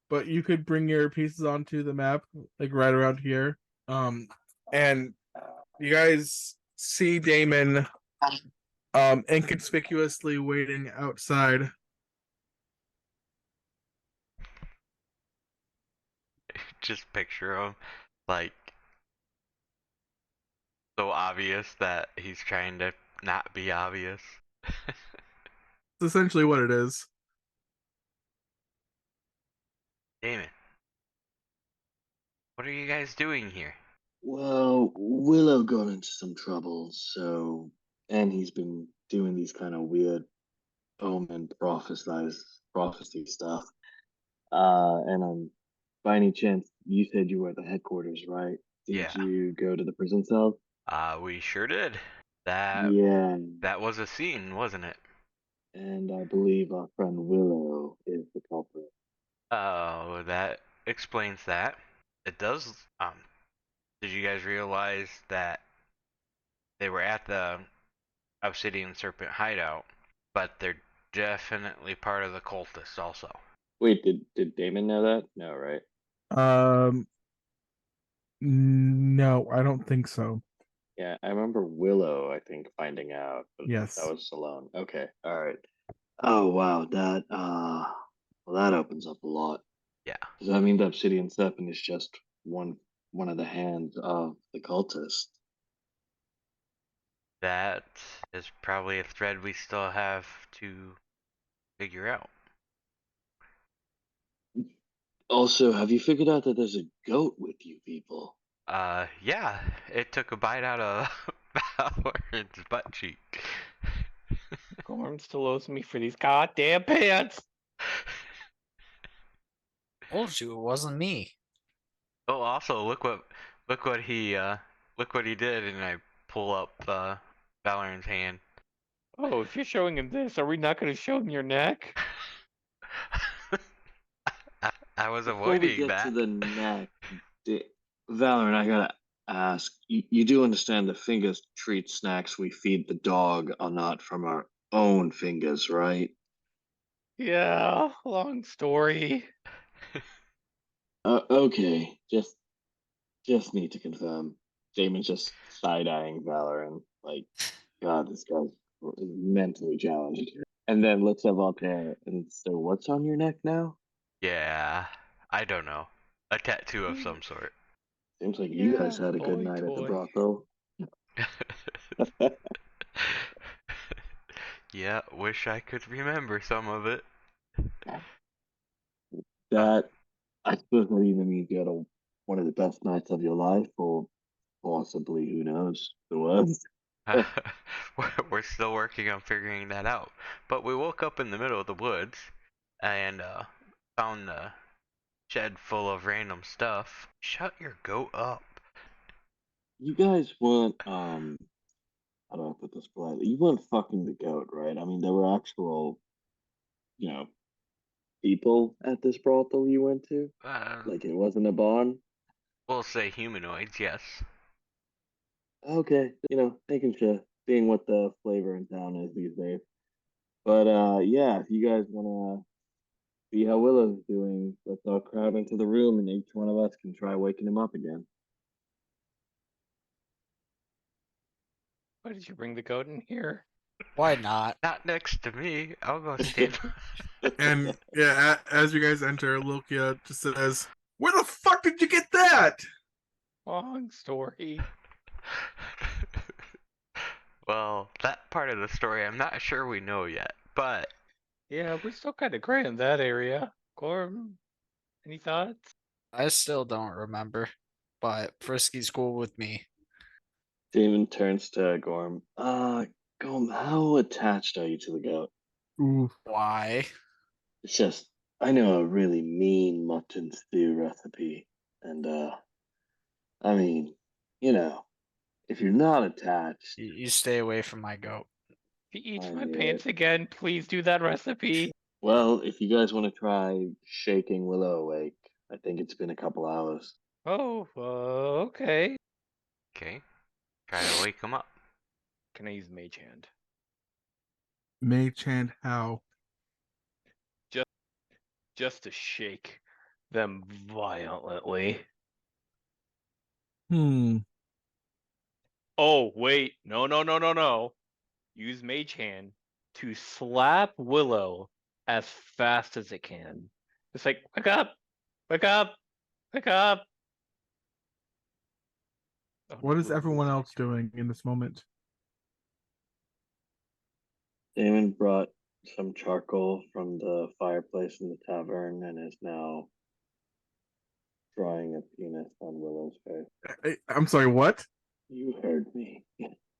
but you could bring your pieces onto the map, like right around here. And you guys see Damon inconspicuously waiting outside. Just picture him, like, so obvious that he's trying to not be obvious. It's essentially what it is. Damon. What are you guys doing here? Well, Willow got into some trouble, so and he's been doing these kind of weird omen prophecy stuff. And by any chance, you said you were at the headquarters, right? Did Yeah. you go to the prison cell? We sure did. That Yeah, that was a scene, wasn't it? and I believe our friend Willow is the culprit. Oh, that explains that. It does. Did you guys realize that they were at the Obsidian Serpent hideout, but they're definitely part of the cultists also? Wait, did Damon know that? No, right? Um, no, I don't think so. Yeah, I remember Willow, I think, finding out, but that Yes. was Salone. Okay, all right. Oh wow, well, that opens up a lot. Yeah. Does that mean the Obsidian Serpent is just one of the hands of the cultist? That is probably a thread we still have to figure out. Also, have you figured out that there's a goat with you people? Yeah, it took a bite out of Valorant's butt cheek. Gorm still owes me for these goddamn pants. Told you it wasn't me. Oh, also look what he did, and I pull up Valorant's hand. Oh, if you're showing him this, are we not going to show him your neck? I was Before we avoiding get to that. the neck, Valorant, I gotta ask, you do understand the fingers treat snacks we feed the dog are not from our own fingers, right? Yeah, long story. Okay, just need to confirm. Damon's just side-eyeing Valorant, like, God, this guy's mentally challenged. And then looks at Voltaire and so, what's on your neck now? Yeah, I don't know. A tattoo of some sort. Seems like you guys Yeah, had a good boy night at the toy. brothel. Yeah, wish I could remember some of it. Uh, That I suppose that even means you had one of the best nights of your life, or possibly, who knows, the worst. we're still working on figuring that out. But we woke up in the middle of the woods and found a shed full of random stuff. Shut your goat up. You guys weren't, how do I put this politely? You weren't fucking the goat, right? I mean, there were actual, you know, people at this brothel you went to. Uh, Like, it wasn't a barn. we'll say humanoids, yes. Okay, making sure, seeing what the flavor in town is these days. But yeah, if you guys wanna see how Willow's doing, let's all crowd into the room and each one of us can try waking him up again. Why did you bring the goat in here? Why not? Not next to me. I'll go stand. And yeah, as you guys enter, Lokia just says, "Where the fuck did you get that?" Long story. Well, that part of the story I'm not sure we know yet, but Yeah, we're still kind of gray in that area. Gorm, any thoughts? I still don't remember, but Frisky's cool with me. Damon turns to Gorm. Gorm, how attached are you to the goat? Ooh, Why? It's just, I know a really mean mutton stew recipe, and I mean, you know, if you're not attached, You stay away from my goat. If he eats I my knew it. pants again, please do that recipe. Well, if you guys want to try shaking Willow awake, I think it's been a couple hours. Oh, okay. okay. Try to wake him up. Can I use Mage Hand? Mage Hand, how? Just to shake them violently. Hmm. Oh, wait. No. Use Mage Hand to slap Willow as fast as it can. It's like, wake up! Wake up! Wake up! Oh, What no, is Willow everyone is else doing in this moment? Damon brought some charcoal from the fireplace in the tavern and is now drawing a penis on Willow's face. I'm sorry, what? You heard me.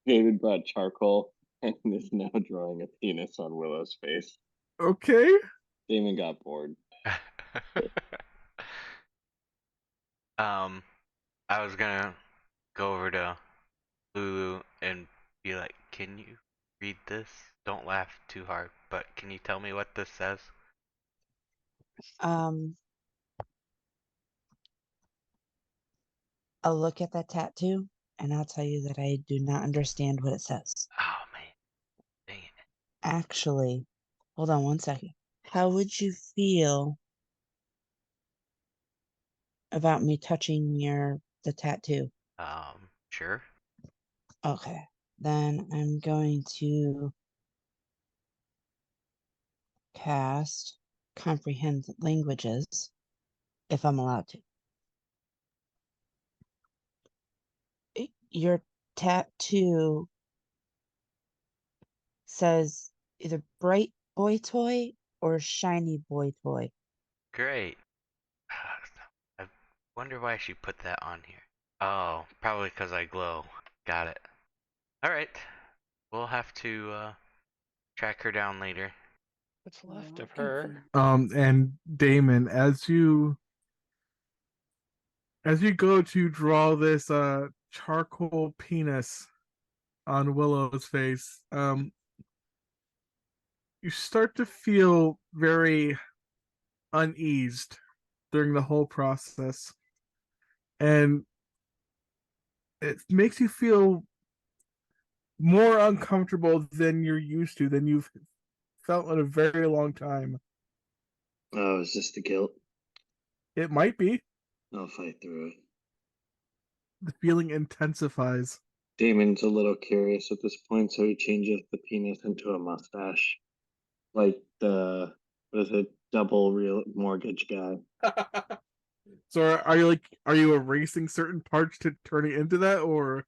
David brought charcoal and is now drawing a penis on Willow's face. Okay. Damon got bored. I was gonna go over to Lulu and be like, "Can you read this? Don't laugh too hard, but can you tell me what this says?" Um, I'll look at that tattoo and I'll tell you that I do not understand what it says. Oh man, dang it. Actually, hold on one second. How would you feel about me touching the tattoo? Sure. Okay. Then I'm going to cast comprehend languages if I'm allowed to. Your tattoo says either bright boy toy or shiny boy toy. Great. I wonder why she put that on here. Oh, probably because I glow. Got it. Alright. We'll have to track her down later. What's left of her? And Damon, as you go to draw this charcoal penis on Willow's face, you start to feel very uneased during the whole process. And it makes you feel more uncomfortable than you're used to, than you've felt in a very long time. Oh, is this the guilt? It might be. I'll fight through it. The feeling intensifies. Damon's a little curious at this point, so he changes the penis into a mustache. Like the, what is it, double real mortgage guy. So are you erasing certain parts to turn it into that, or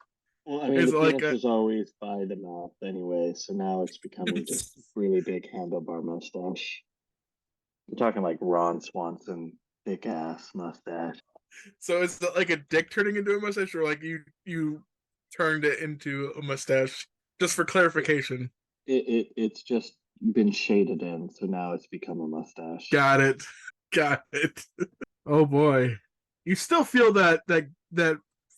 Well, I mean, is the it like penis was always by the mouth anyway, so now it's becoming just really big handlebar mustache. I'm talking like Ron Swanson, thick ass mustache. so is it like a dick turning into a mustache, or like you turned it into a mustache? Just for clarification. It's just been shaded in, so now it's become a mustache. Got it. Got it. Oh boy. You still feel that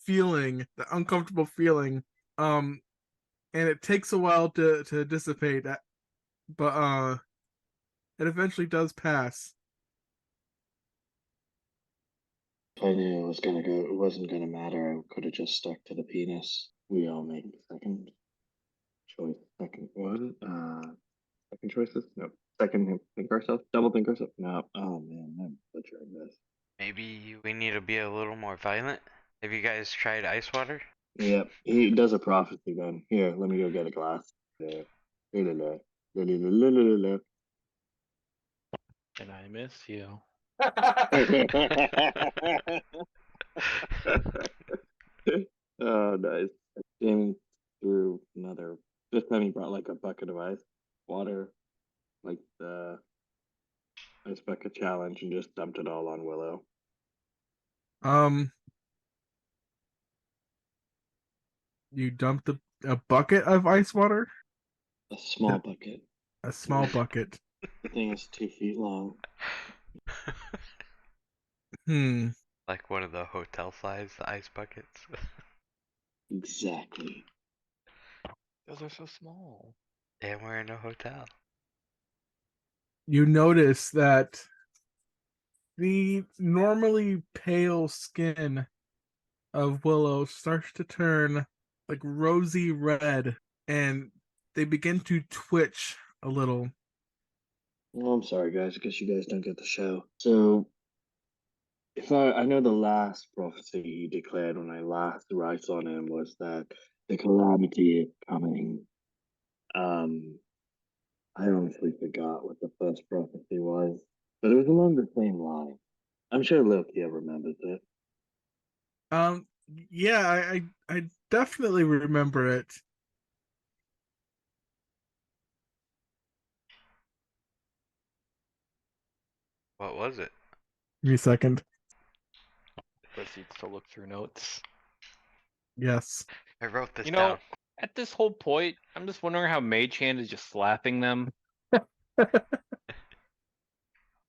feeling, the uncomfortable feeling. And it takes a while to dissipate, but it eventually does pass. If I knew it was gonna go, it wasn't gonna matter. I could have just stuck to the penis. We all make second choice. Second what? Second choices? No. Second think ourselves. Double think ourselves. No. Oh man, I'm butchering this. Maybe we need to be a little more violent. Have you guys tried ice water? Yep. He does a prophecy then. Here, let me go get a glass. There. La-la-la. And I miss you. Oh, nice. Damon threw another. This time he brought like a bucket of ice water, like the ice bucket challenge, and just dumped it all on Willow. um, you dumped a bucket of ice water, A small bucket. a small bucket. The thing is 2 feet long. Hmm. Like one of the hotel size ice buckets. Exactly. Those are so small. And we're in a hotel. You notice that the normally pale skin of Willow starts to turn like rosy red, and they begin to twitch a little. Well, I'm sorry, guys. I guess you guys don't get the show. So, if I know the last prophecy he declared when I saw him was that the calamity is coming. Um, I honestly forgot what the first prophecy was, but it was along the same line. I'm sure Loki remembers it. Um, yeah, I definitely remember it. What was it? Give me a second. Proceeds to look through notes. Yes. I wrote this You know, down. at this whole point, I'm just wondering how Mage Hand is just slapping them.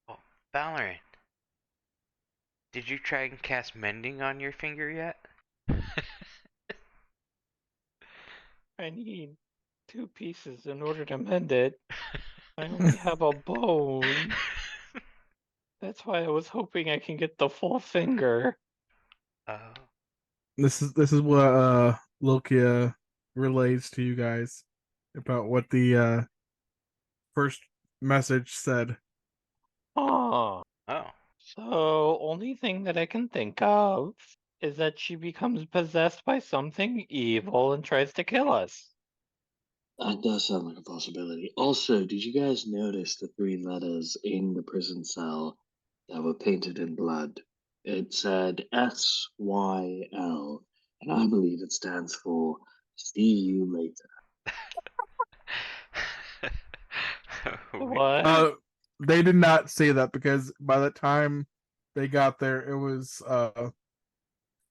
Oh, Valorant. Did you try and cast mending on your finger yet? I need 2 pieces in order to mend it. I only have a bone. That's why I was hoping I can get the full finger. Oh. This is what Lokia relays to you guys about what the first message said. Oh. Oh. So, only thing that I can think of is that she becomes possessed by something evil and tries to kill us. That does sound like a possibility. Also, did you guys notice the 3 letters in the prison cell that were painted in blood? It said SYL, and I believe it stands for See You Later. What? They did not say that because by the time they got there, it was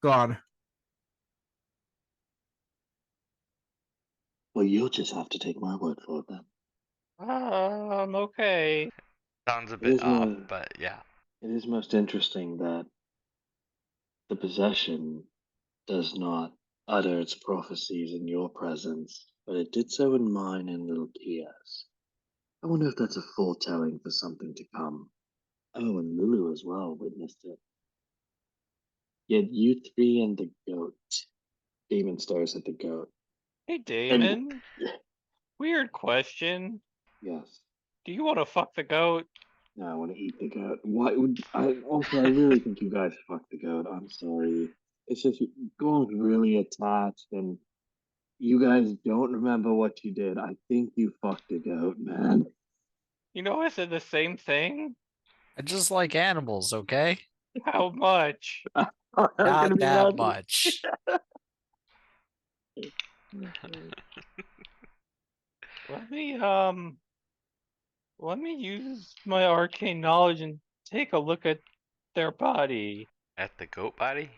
gone. Well, you'll just have to take my word for it then. Okay. Sounds a It bit is off, mo- but yeah. It is most interesting that the possession does not utter its prophecies in your presence, but it did so in mine and little Kia's. I wonder if that's a foretelling for something to come. Oh, and Lulu as well witnessed it. Yet you 3 and the goat. Demon stares at the goat. Hey, And Damon. Weird question. yes, Do you want to fuck the goat? no, I want to eat the goat. Why would I? Also, I really think you guys fucked the goat. I'm sorry. It's just going really attached, and you guys don't remember what you did. I think you fucked the goat, man. You know, I said the same thing. I just like animals, okay? How much? I was gonna Not be that mad. much. Let me let me use my arcane knowledge and take a look at their body. At the goat body?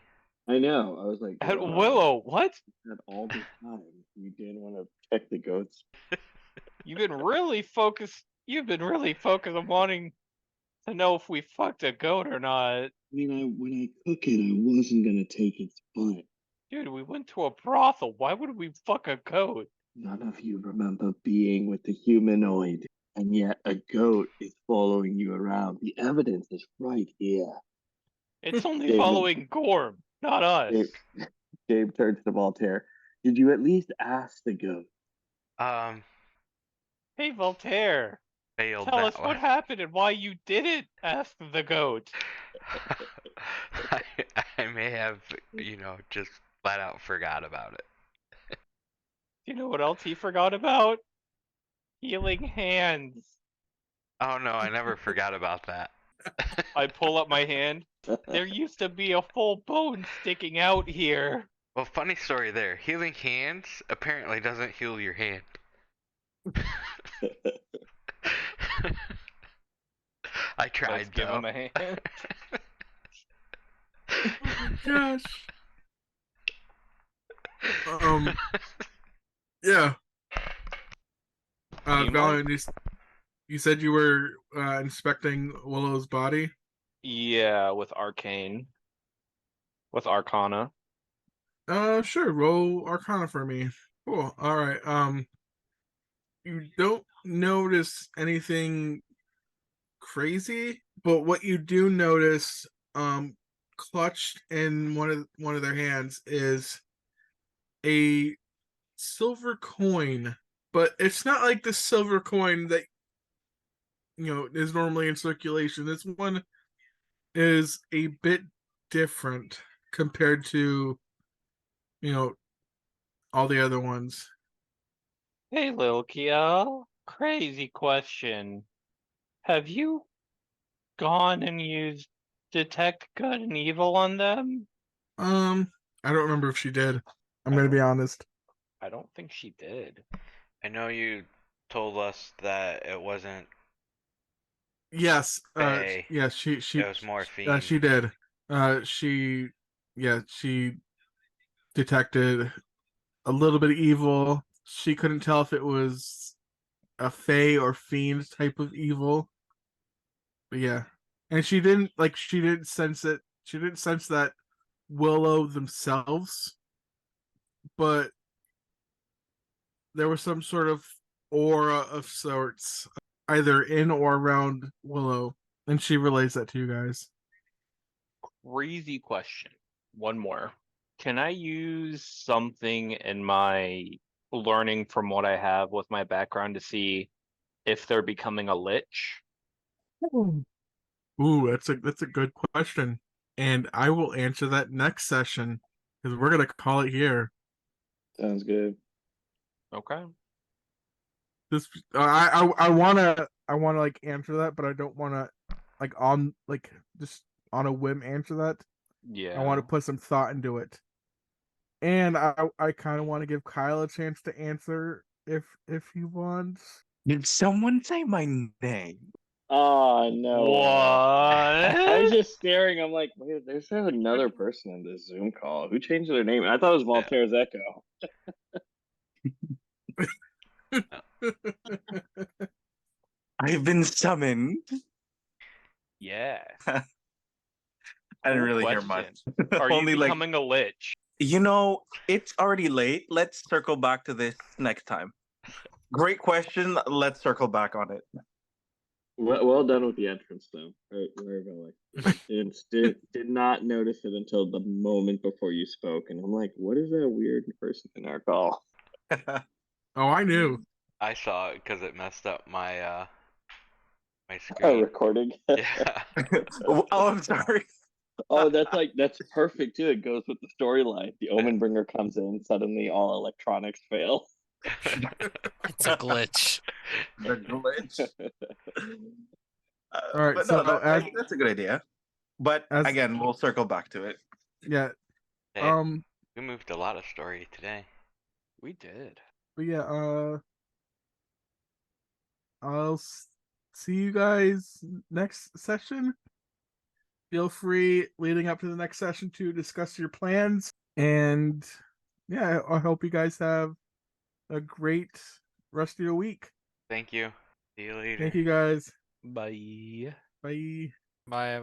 I know. I was like, At wow. Willow, what? Had all this time. You didn't want to check the goats. You've been really focused on wanting to know if we fucked a goat or not. I mean, when I cook it, I wasn't gonna take its butt. Dude, we went to a brothel. Why would we fuck a goat? None of you remember being with the humanoid, and yet a goat is following you around. The evidence is right here. It's only David, following Gorm, not us. Dave turns to Voltaire. Did you at least ask the goat? Hey, Voltaire, Failed tell that us one. what happened and why you didn't ask the goat. I may have, just flat out forgot about it. You know what else he forgot about? Healing hands. Oh no, I never forgot about that. I pull up my hand. There used to be a full bone sticking out here. Well, funny story there. Healing hands apparently doesn't heal your hand. I tried Let's give though. him a hand. Oh my gosh. Yeah. Teamwork? Valiant, you said you were inspecting Willow's body. Yeah, with Arcane. With Arcana. Sure. Roll Arcana for me. Cool. All right. You don't notice anything crazy, but what you do notice, clutched in one of their hands is a silver coin, but it's not like the silver coin that is normally in circulation. This one is a bit different compared to all the other ones. Hey, Lil Kia. Crazy question. Have you gone and used Detect Good and Evil on them? I don't remember if she did. I'm I gonna be don't- honest. I don't think she did. I know you told us that it wasn't Yes. Faye. Yes. She It was morphine. she did. She yeah, she detected a little bit of evil. She couldn't tell if it was a fae or fiend type of evil. But yeah. And she didn't sense it. She didn't sense that Willow themselves, but there was some sort of aura of sorts either in or around Willow, and she relays that to you guys. Crazy question. One more. Can I use something in my learning from what I have with my background to see if they're becoming a lich? Ooh, that's a good question, and I will answer that next session because we're gonna call it here. Sounds good. Okay. This I wanna like answer that, but I don't wanna just on a whim answer that. Yeah. I want to put some thought into it, and I kind of want to give Kyle a chance to answer if he wants. Did someone say my name? Oh no! I was What? just staring. I'm like, wait, there's another person in this Zoom call who changed their name. I thought it was Voltaire's Echo. I've been summoned. Yeah. I didn't Cool really hear question. much. Are you Only like, becoming a lich? it's already late. Let's circle back to this next time. Great question. Let's circle back on it. Well done with the entrance, though. Very well. Did not notice it until the moment before you spoke, and I'm like, what is that weird person in our call? Oh, I knew. I saw it because it messed up my my Oh, screen. recording. Yeah. Oh, I'm sorry. Oh, that's perfect too. It goes with the storyline. The Omen Bringer comes in, suddenly all electronics fail. It's a glitch. The glitch. All right, But so no, that's a good idea. But as- again, we'll circle back to it. yeah, Hey, um, we moved a lot of story today. We did. but yeah, see you guys next session. Feel free leading up to the next session to discuss your plans, and yeah, I hope you guys have a great rest of your week. Thank you. See you later. Thank you guys. Bye. Bye. Bye, everyone.